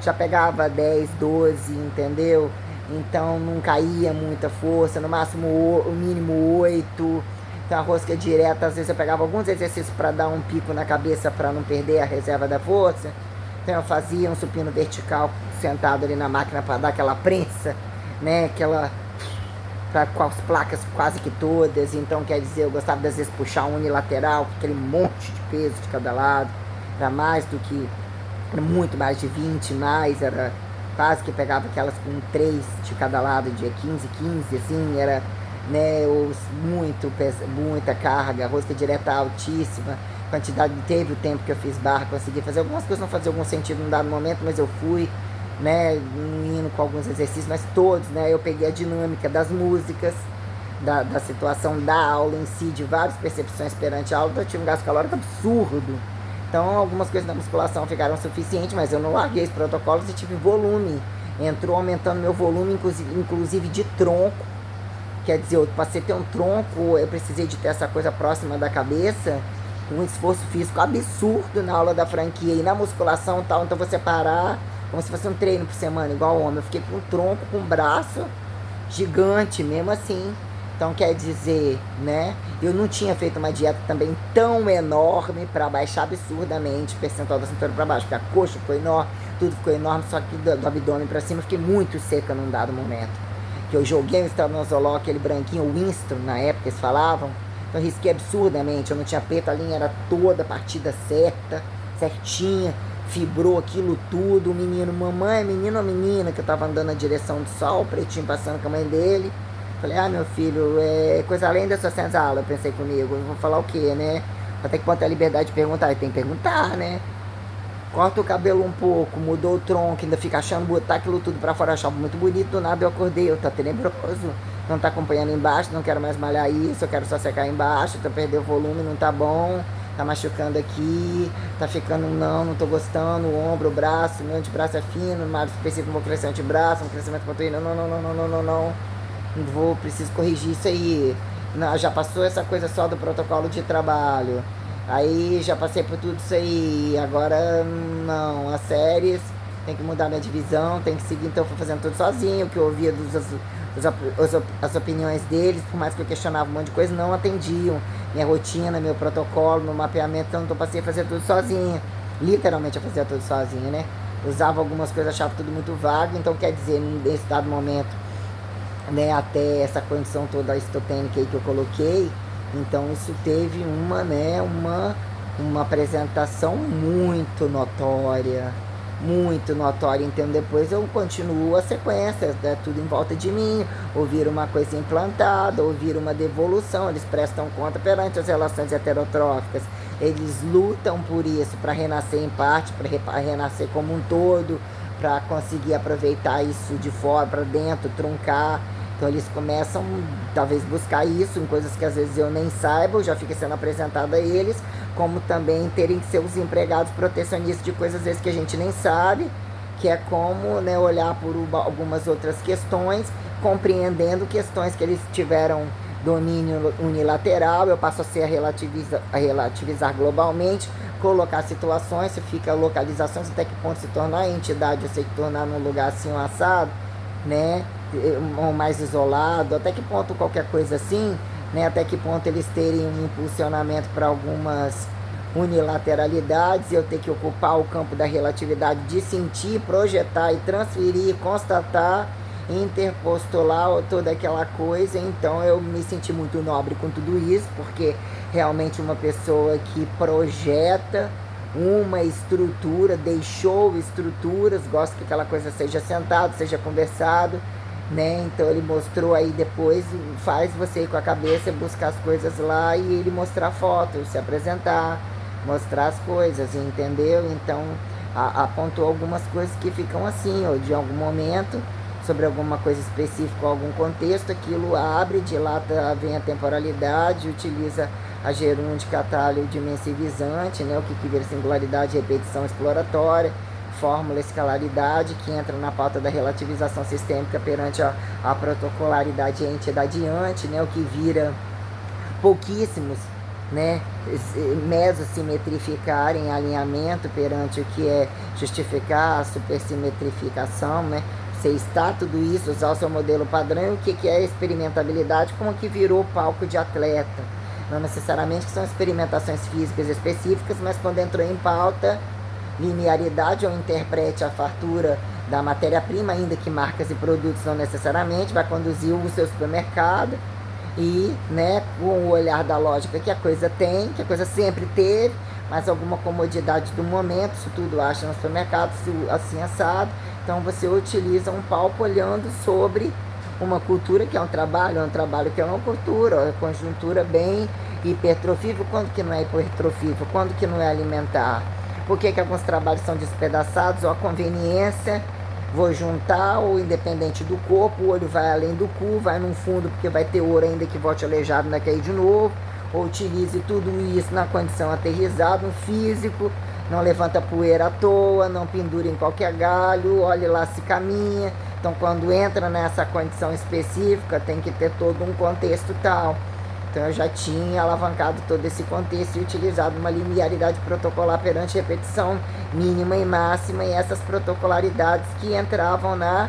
já pegava 10, 12, entendeu? Então não caía muita força, no máximo o mínimo 8. Então a rosca direta, às vezes eu pegava alguns exercícios para dar um pico na cabeça para não perder a reserva da força. Então eu fazia um supino vertical sentado ali na máquina para dar aquela prensa, né? Aquela com as placas quase que todas. Então quer dizer, eu gostava às vezes puxar um unilateral, aquele monte de peso de cada lado. Era mais do que, era muito mais de 20 mais, era quase que pegava aquelas com 3 de cada lado, de 15, 15, assim, era, né, muita carga, rosca direta altíssima, quantidade, teve o tempo que eu fiz barra, consegui fazer algumas coisas, não fazia algum sentido num dado momento, mas eu fui, né, indo com alguns exercícios, mas todos, né, eu peguei a dinâmica das músicas, da situação da aula em si, de várias percepções perante a aula, então eu tive um gasto calórico absurdo. Então algumas coisas da musculação ficaram suficientes, mas eu não larguei os protocolos e tive volume. Entrou aumentando meu volume, inclusive de tronco. Quer dizer, eu passei a ter um tronco, eu precisei de ter essa coisa próxima da cabeça, um esforço físico absurdo na aula da franquia e na musculação e tal. Então você parar, como se fosse um treino por semana, igual homem. Eu fiquei com um tronco, com um braço gigante, mesmo assim. Então quer dizer, né, eu não tinha feito uma dieta também tão enorme para baixar absurdamente o percentual da cintura para baixo, porque a coxa ficou enorme, tudo ficou enorme, só que do abdômen para cima eu fiquei muito seca num dado momento. Que eu joguei o estanozolol, aquele branquinho, Winston, na época eles falavam, então eu risquei absurdamente, eu não tinha peito, a linha era toda a partida certa, certinha, fibrou aquilo tudo, o menino, mamãe, menino ou menina, que eu tava andando na direção do sol, o pretinho passando com a mãe dele. Falei, meu filho, é coisa além dessas senzalas, eu pensei comigo, eu vou falar o quê, né? Até que ponto é a liberdade de perguntar, e tem que perguntar, né? Corta o cabelo um pouco, mudou o tronco, ainda fica achando botar aquilo tudo pra fora, achava muito bonito, do nada eu acordei, eu tá tenebroso, não tá acompanhando embaixo, não quero mais malhar isso, eu quero só secar embaixo, tô perdendo o volume, não tá bom, tá machucando aqui, tá ficando, não tô gostando, o ombro, o braço, meu antebraço é fino, mais específico, não vou crescer o antebraço, um crescimento panturrilha, não. Preciso corrigir isso aí. Não, já passou essa coisa só do protocolo de trabalho. Aí já passei por tudo isso aí. Agora não, as séries, tem que mudar minha divisão, tem que seguir, então eu fui fazendo tudo sozinho, que eu ouvia as opiniões deles, por mais que eu questionava um monte de coisa, não atendiam. Minha rotina, meu protocolo, meu mapeamento, então eu passei a fazer tudo sozinha. Literalmente eu fazia tudo sozinha, né? Usava algumas coisas, achava tudo muito vago, então quer dizer, nesse dado momento, né, até essa condição toda estotênica aí que eu coloquei, então isso teve uma apresentação muito notória, então depois eu continuo a sequência, né, tudo em volta de mim, ouvir uma coisa implantada, ouvir uma devolução, eles prestam conta perante as relações heterotróficas, eles lutam por isso, para renascer em parte, para renascer como um todo, para conseguir aproveitar isso de fora para dentro, truncar. Então eles começam, talvez, buscar isso em coisas que às vezes eu nem saiba, já fica sendo apresentado a eles, como também terem seus empregados protecionistas de coisas às vezes que a gente nem sabe, que é como, né, olhar por algumas outras questões, compreendendo questões que eles tiveram domínio unilateral, eu passo a ser a relativizar globalmente, colocar situações, se fica localizações, até que ponto se tornar entidade, ou se tornar num lugar assim, um assado, né, ou mais isolado, até que ponto qualquer coisa assim, né, até que ponto eles terem um impulsionamento para algumas unilateralidades, e eu ter que ocupar o campo da relatividade de sentir, projetar e transferir, constatar, interpostular toda aquela coisa. Então eu me senti muito nobre com tudo isso, porque realmente uma pessoa que projeta uma estrutura, deixou estruturas, gosta que aquela coisa seja sentado, seja conversado, né? Então ele mostrou aí depois, faz você ir com a cabeça, buscar as coisas lá e ele mostrar fotos, se apresentar, mostrar as coisas, entendeu? Então apontou algumas coisas que ficam assim, ou de algum momento, sobre alguma coisa específica, algum contexto, aquilo abre, dilata, vem a temporalidade, utiliza a gerúndica, atalho dimensivizante, né, o que vira singularidade, repetição exploratória, fórmula escalaridade, que entra na pauta da relativização sistêmica perante a protocolaridade e a entidade ante, né, o que vira pouquíssimos, né, mesosimetrificar em alinhamento perante o que é justificar a supersimetrificação, né, você está tudo isso, usar o seu modelo padrão, e o que é experimentabilidade, como que virou palco de atleta. Não necessariamente que são experimentações físicas específicas, mas quando entrou em pauta linearidade ou interprete a fartura da matéria-prima, ainda que marcas e produtos não necessariamente, vai conduzir o seu supermercado e, né, com o olhar da lógica que a coisa tem, que a coisa sempre teve, mas alguma comodidade do momento, isso tudo acha no supermercado, assim assado. Então você utiliza um palco olhando sobre uma cultura que é um trabalho que é uma cultura, uma conjuntura bem hipertrofível. Quando que não é hipertrofível? Quando que não é alimentar? Por que alguns trabalhos são despedaçados? Ou a conveniência, vou juntar, ou independente do corpo, o olho vai além do cu, vai no fundo porque vai ter ouro ainda que volte aleijado, não é cair de novo, ou utilize tudo isso na condição aterrizada, um físico, não levanta poeira à toa, não pendura em qualquer galho, olhe lá se caminha. Então quando entra nessa condição específica tem que ter todo um contexto tal. Então eu já tinha alavancado todo esse contexto e utilizado uma linearidade protocolar perante repetição mínima e máxima, e essas protocolaridades que entravam na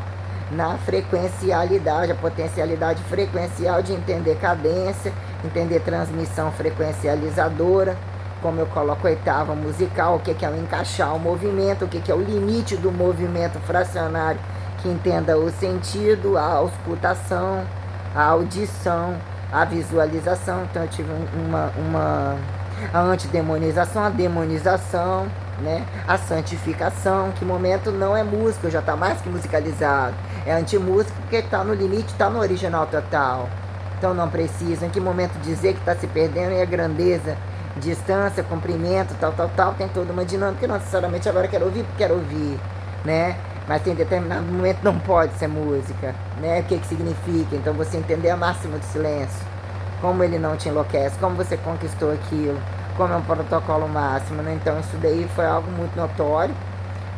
frequencialidade, a potencialidade frequencial de entender cadência, entender transmissão frequencializadora, como eu coloco a oitava musical, o que é o encaixar o movimento, o que é o limite do movimento fracionário, que entenda o sentido, a auscultação, a audição, a visualização. Então eu tive a antidemonização, a demonização, né? A santificação, que momento não é música, já está mais que musicalizado. É antimúsica porque está no limite, está no original total. Então não precisa, em que momento dizer que está se perdendo, e a grandeza, distância, comprimento, tal, tem toda uma dinâmica, não necessariamente agora quero ouvir porque quero ouvir, né? Mas em determinado momento não pode ser música, né? O que significa? Então você entender a máxima do silêncio, como ele não te enlouquece, como você conquistou aquilo, como é um protocolo máximo, né? Então isso daí foi algo muito notório,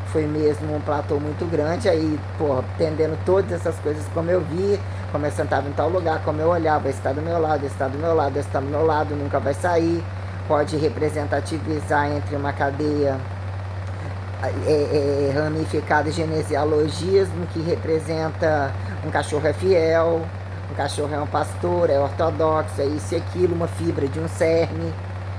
foi mesmo um platô muito grande, aí, porra, entendendo todas essas coisas, como eu vi, como eu sentava em tal lugar, como eu olhava, esse está do meu lado, esse está do meu lado, esse está do meu lado, nunca vai sair, pode representativizar entre uma cadeia ramificada genesialogismo, que representa um cachorro é fiel, um cachorro é um pastor, é ortodoxo, é isso e aquilo, uma fibra de um cerne,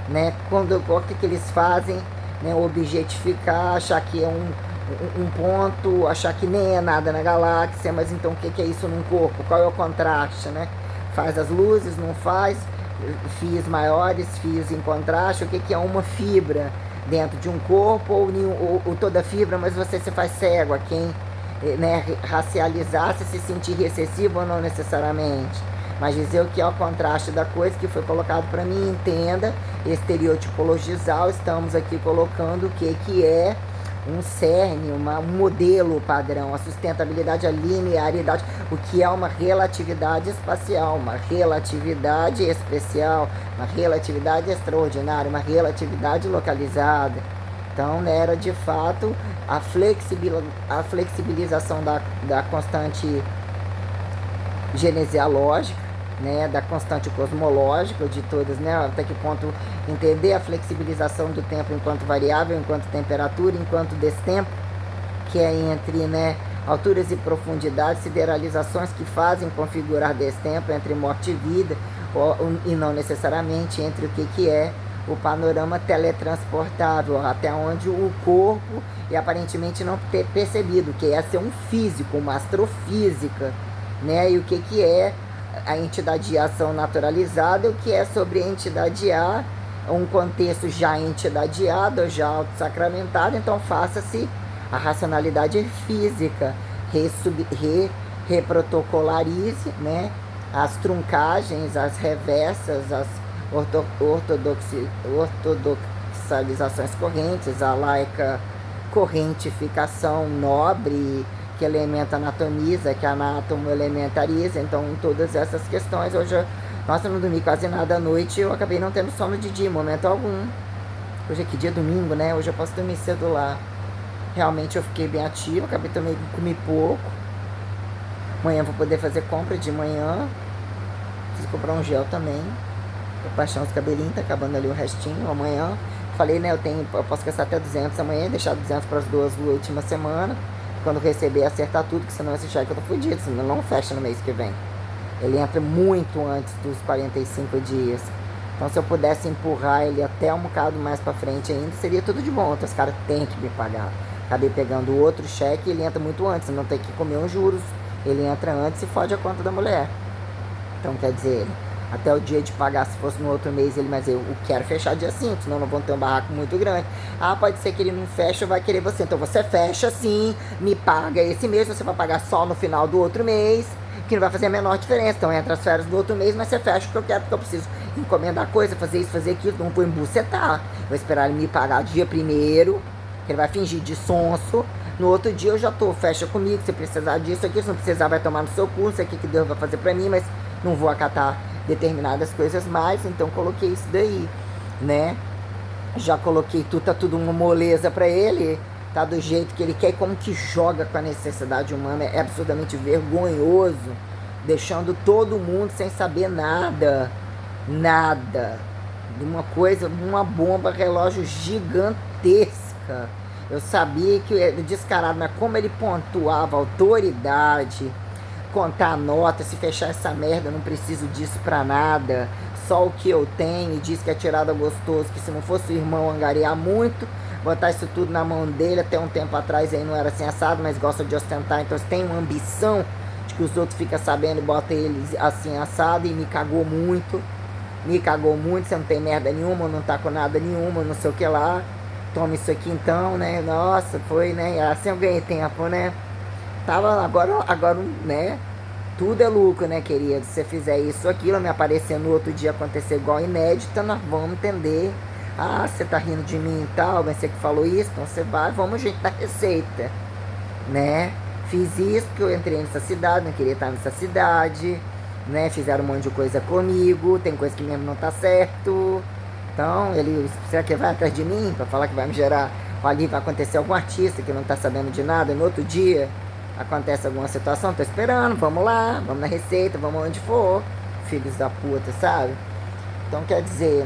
né? Quando o que eles fazem, né? Objetificar, achar que é um ponto, achar que nem é nada na galáxia, mas então o que é isso num corpo? Qual é o contraste, né? Faz as luzes, não faz, fios maiores, fios em contraste, o que é uma fibra dentro de um corpo, ou toda fibra, mas você se faz cego a quem, né, racializar, se sentir recessivo ou não necessariamente, mas dizer o que é o contraste da coisa que foi colocado para mim, entenda, estereotipologizar, estamos aqui colocando o que é um cerne, um modelo padrão, a sustentabilidade, a linearidade, o que é uma relatividade espacial, uma relatividade especial, uma relatividade extraordinária, uma relatividade localizada. Então, né, era de fato a flexibilização da constante genesiológica, né, da constante cosmológica de todas, né, até que ponto entender a flexibilização do tempo enquanto variável, enquanto temperatura, enquanto destempo, que é entre, né, alturas e profundidades, sideralizações que fazem configurar destempo entre morte e vida, e não necessariamente entre o que é o panorama teletransportável, até onde o corpo, e aparentemente não ter percebido, que é ser um físico, uma astrofísica, né, e o que é a entidade A ação naturalizada, o que é sobre a entidade A, um contexto já entidadiado, já autossacramentado, então faça-se a racionalidade física, reprotocolarize, né, as truncagens, as reversas, as ortodoxalizações correntes, a laica correntificação nobre, que elemento anatomiza, que anátomo elementariza. Então, em todas essas questões, hoje, nossa, eu não dormi quase nada à noite, eu acabei não tendo sono de dia, em momento algum. Hoje é que dia? Domingo, né? Hoje eu posso dormir cedo lá. Realmente eu fiquei bem ativa, acabei também comi pouco. Amanhã vou poder fazer compra de manhã. Preciso comprar um gel também. Vou baixar os cabelinhos, tá acabando ali o restinho. Amanhã, falei, né, eu posso gastar até 200 amanhã, deixar 200 para as duas últimas semanas. Quando receber, acertar tudo, que senão esse cheque eu tô fudido, senão não fecha no mês que vem. Ele entra muito antes dos 45 dias. Então se eu pudesse empurrar ele até um bocado mais pra frente ainda, seria tudo de bom. Então os caras têm que me pagar. Acabei pegando outro cheque e ele entra muito antes, não tem que comer uns juros. Ele entra antes e fode a conta da mulher. Então quer dizer, até o dia de pagar, se fosse no outro mês, mas eu quero fechar dia 5, senão não vão ter um barraco muito grande. Ah, pode ser que ele não feche ou vai querer você. Então você fecha sim, me paga esse mês, você vai pagar só no final do outro mês, que não vai fazer a menor diferença. Então entra as férias do outro mês, mas você fecha o que eu quero, porque eu preciso encomendar coisa, fazer isso, fazer aquilo. Não vou embucetar. Vou esperar ele me pagar dia primeiro, que ele vai fingir de sonso. No outro dia eu já fecha comigo, se precisar disso aqui, se não precisar vai tomar no seu curso, aqui que Deus vai fazer pra mim, mas não vou acatar determinadas coisas mais, então coloquei isso daí, né? Já coloquei tudo, tá tudo uma moleza pra ele, tá do jeito que ele quer, e como que joga com a necessidade humana, é absurdamente vergonhoso, deixando todo mundo sem saber nada, de uma coisa, uma bomba relógio gigantesca. Eu sabia que era descarado, mas como ele pontuava autoridade, contar a nota, se fechar essa merda, não preciso disso pra nada, só o que eu tenho, e diz que é tirada gostoso, que se não fosse o irmão angariar muito, botar isso tudo na mão dele. Até um tempo atrás aí não era assim assado, mas gosta de ostentar, então tem uma ambição de que os outros ficam sabendo e botam ele assim assado, e me cagou muito, você não tem merda nenhuma, não tá com nada nenhuma, não sei o que lá, toma isso aqui então, né, nossa, foi, né, assim eu ganhei tempo, né. Tava agora, né? Tudo é lucro, né, querido? Se você fizer isso, aquilo, me aparecer no outro dia acontecer igual inédita, nós vamos entender. Ah, você tá rindo de mim e tal, mas você que falou isso, então você vai, vamos gente da receita, né? Fiz isso porque eu entrei nessa cidade, não queria estar nessa cidade, né? Fizeram um monte de coisa comigo, tem coisa que mesmo não tá certo. Então, será que vai atrás de mim pra falar que vai me gerar? Ali vai acontecer algum artista que não tá sabendo de nada, e no outro dia acontece alguma situação, tô esperando, vamos lá, vamos na receita, vamos onde for, filhos da puta, sabe? Então quer dizer,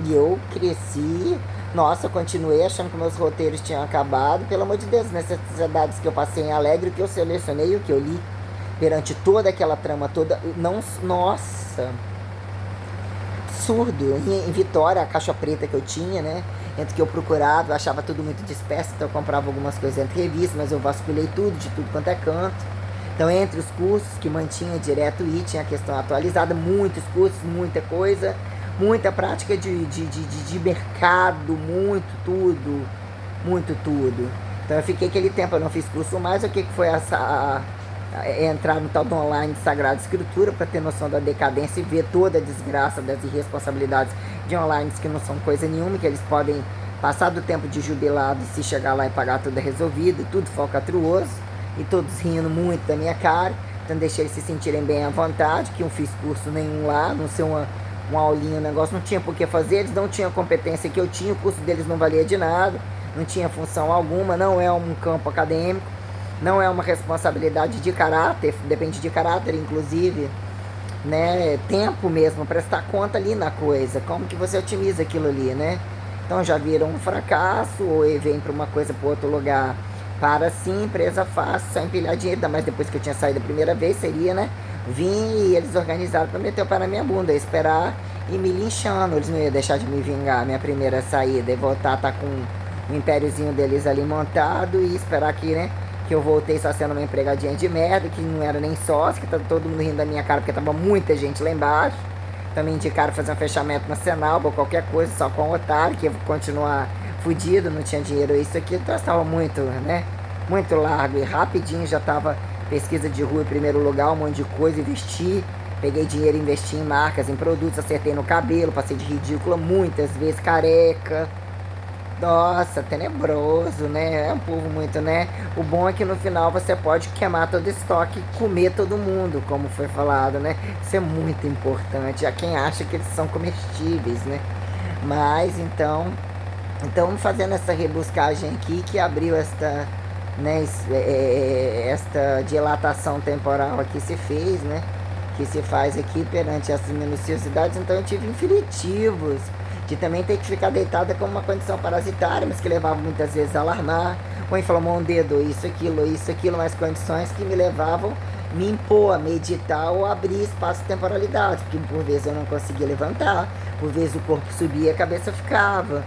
eu cresci, nossa, eu continuei achando que meus roteiros tinham acabado, pelo amor de Deus, necessidades que eu passei em Alegre, o que eu selecionei, o que eu li, perante toda aquela trama toda, não, nossa, absurdo. Em Vitória, a caixa preta que eu tinha, né? Entre que eu procurava, eu achava tudo muito disperso, então eu comprava algumas coisas entre revistas, mas eu vasculhei tudo, de tudo quanto é canto. Então, entre os cursos que mantinha direto e tinha a questão atualizada, muitos cursos, muita coisa, muita prática de mercado, muito tudo. Então, eu fiquei aquele tempo, eu não fiz curso mais, o que foi entrar no tal do online de Sagrada Escritura para ter noção da decadência e ver toda a desgraça das irresponsabilidades de online que não são coisa nenhuma, que eles podem passar do tempo de jubilado e se chegar lá e pagar tudo resolvido, tudo falcatruoso, e todos rindo muito da minha cara. Então deixei eles se sentirem bem à vontade, que eu não fiz curso nenhum lá, não sei uma aulinha, um negócio, não tinha por que fazer, eles não tinham a competência que eu tinha, o curso deles não valia de nada, não tinha função alguma, não é um campo acadêmico, não é uma responsabilidade de caráter, depende de caráter, inclusive, né? Tempo mesmo, prestar conta ali na coisa, como que você otimiza aquilo ali, né? Então já viram um fracasso, ou vem para uma coisa para outro lugar, para sim, empresa fácil, só empilhar dinheiro, mas depois que eu tinha saído a primeira vez, seria, né? Vim e eles organizaram para meter o pé na minha bunda, esperar e me linchando, eles não iam deixar de me vingar, minha primeira saída, e voltar a estar com o impériozinho deles ali montado e esperar que, né? Que eu voltei só sendo uma empregadinha de merda, que não era nem sócio, que tá todo mundo rindo da minha cara, porque tava muita gente lá embaixo. Também indicaram fazer um fechamento nacional, ou qualquer coisa, só com o otário, que ia continuar fudido, não tinha dinheiro, isso aqui, então estava muito, né, muito largo, e rapidinho já tava pesquisa de rua em primeiro lugar, um monte de coisa, investi, peguei dinheiro, investi em marcas, em produtos, acertei no cabelo, passei de ridícula muitas vezes, careca. Nossa, tenebroso, né? É um povo muito, né? O bom é que no final você pode queimar todo estoque e comer todo mundo, como foi falado, né? Isso é muito importante. Há quem acha que eles são comestíveis, né? Mas, então, Então, fazendo essa rebuscagem aqui, que abriu esta, né, esta dilatação temporal aqui se fez, né, que se faz aqui perante essas minuciosidades. Então, eu tive infinitivos de também ter que ficar deitada como uma condição parasitária, mas que levava muitas vezes a alarmar, ou inflamou um dedo, isso, aquilo, mas condições que me levavam a me impor, a meditar ou abrir espaço de temporalidade, porque por vezes eu não conseguia levantar, por vezes o corpo subia e a cabeça ficava.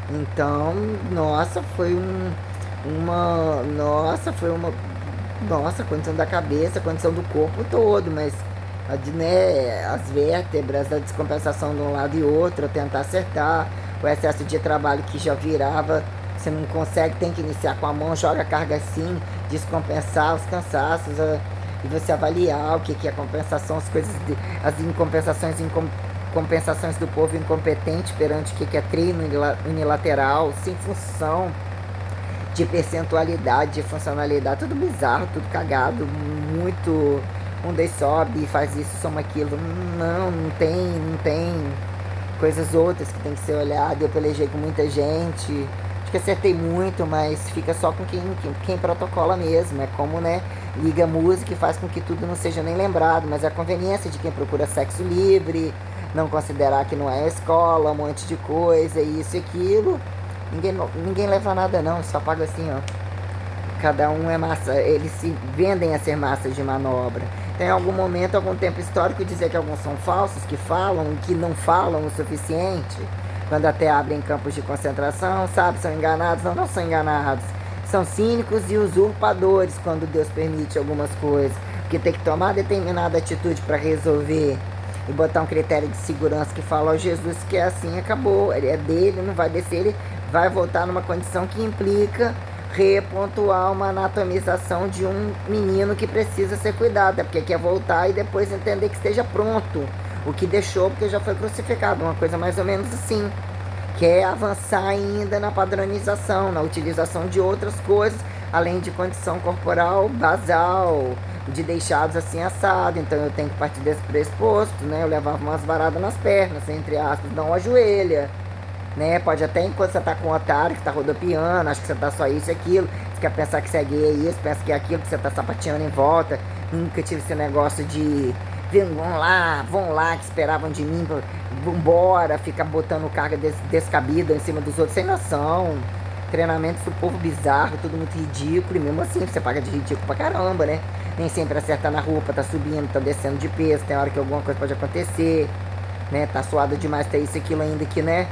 Então, nossa, nossa, condição da cabeça, condição do corpo todo, mas né, as vértebras, a descompensação de um lado e outro, tentar acertar, o excesso de trabalho que já virava, você não consegue, tem que iniciar com a mão, joga a carga assim, descompensar os cansaços, e você avaliar o que é compensação, as coisas, as incompensações, compensações do povo incompetente perante o que é treino unilateral, sem função de percentualidade, de funcionalidade, tudo bizarro, tudo cagado, muito. Um daí sobe, faz isso, soma aquilo. Não tem coisas outras que tem que ser olhado. Eu pelejei com muita gente, acho que acertei muito, mas fica só com quem protocola mesmo. É como, né, liga a música e faz com que tudo não seja nem lembrado, mas é a conveniência de quem procura sexo livre, não considerar que não é a escola, um monte de coisa, isso e aquilo. Ninguém leva nada não, só paga assim, ó. Cada um é massa, eles se vendem a ser massas de manobra. Tem algum momento, algum tempo histórico, dizer que alguns são falsos, que falam e que não falam o suficiente, quando até abrem campos de concentração, sabe, são enganados, não são enganados. São cínicos e usurpadores quando Deus permite algumas coisas, porque tem que tomar determinada atitude para resolver e botar um critério de segurança que fala, ó, Jesus, que é assim, acabou, ele é dele, não vai descer, ele vai voltar numa condição que implica repontuar uma anatomização de um menino que precisa ser cuidado, é porque quer voltar e depois entender que esteja pronto, o que deixou porque já foi crucificado, uma coisa mais ou menos assim. Quer avançar ainda na padronização, na utilização de outras coisas, além de condição corporal basal, de deixados assim assado. Então eu tenho que partir desse pressuposto, né? Eu levava umas varadas nas pernas, entre aspas, não ajoelha, né? Pode até enquanto você tá com um otário que tá rodopiando, acha que você tá só isso e aquilo, você quer pensar que você é gay, é isso, pensa que é aquilo, que você tá sapateando em volta. Nunca tive esse negócio de vão lá, que esperavam de mim, vambora, ficar botando carga descabida em cima dos outros, sem noção. Treinamento do povo bizarro, tudo muito ridículo, e mesmo assim você paga de ridículo pra caramba, né? Nem sempre acerta na roupa, tá subindo, tá descendo de peso, tem hora que alguma coisa pode acontecer, né? Tá suado demais, tá isso, aquilo ainda que, né?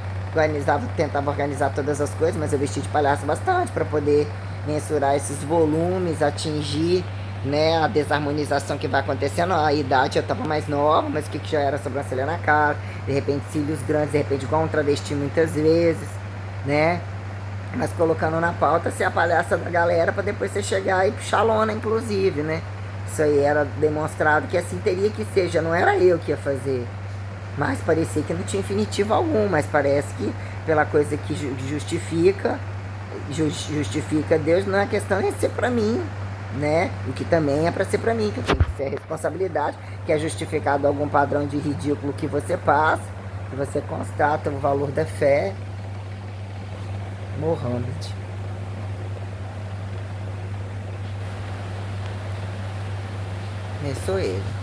Tentava organizar todas as coisas, mas eu vesti de palhaço bastante para poder mensurar esses volumes, atingir, né, a desarmonização que vai acontecendo. A idade eu tava mais nova, mas o que já era sobrancelha na cara, de repente cílios grandes, de repente igual um travesti muitas vezes, né? Mas colocando na pauta ser a palhaça da galera para depois você chegar e puxar lona, inclusive, né? Isso aí era demonstrado que assim teria que ser, já não era eu que ia fazer. Mas parecia que não tinha infinitivo algum, mas parece que pela coisa que justifica Deus, não é questão de ser para mim, né? O que também é para ser para mim, que eu tenho que ser a responsabilidade, que é justificado algum padrão de ridículo que você passa, que você constata o valor da fé. Mohammed. Esse sou ele.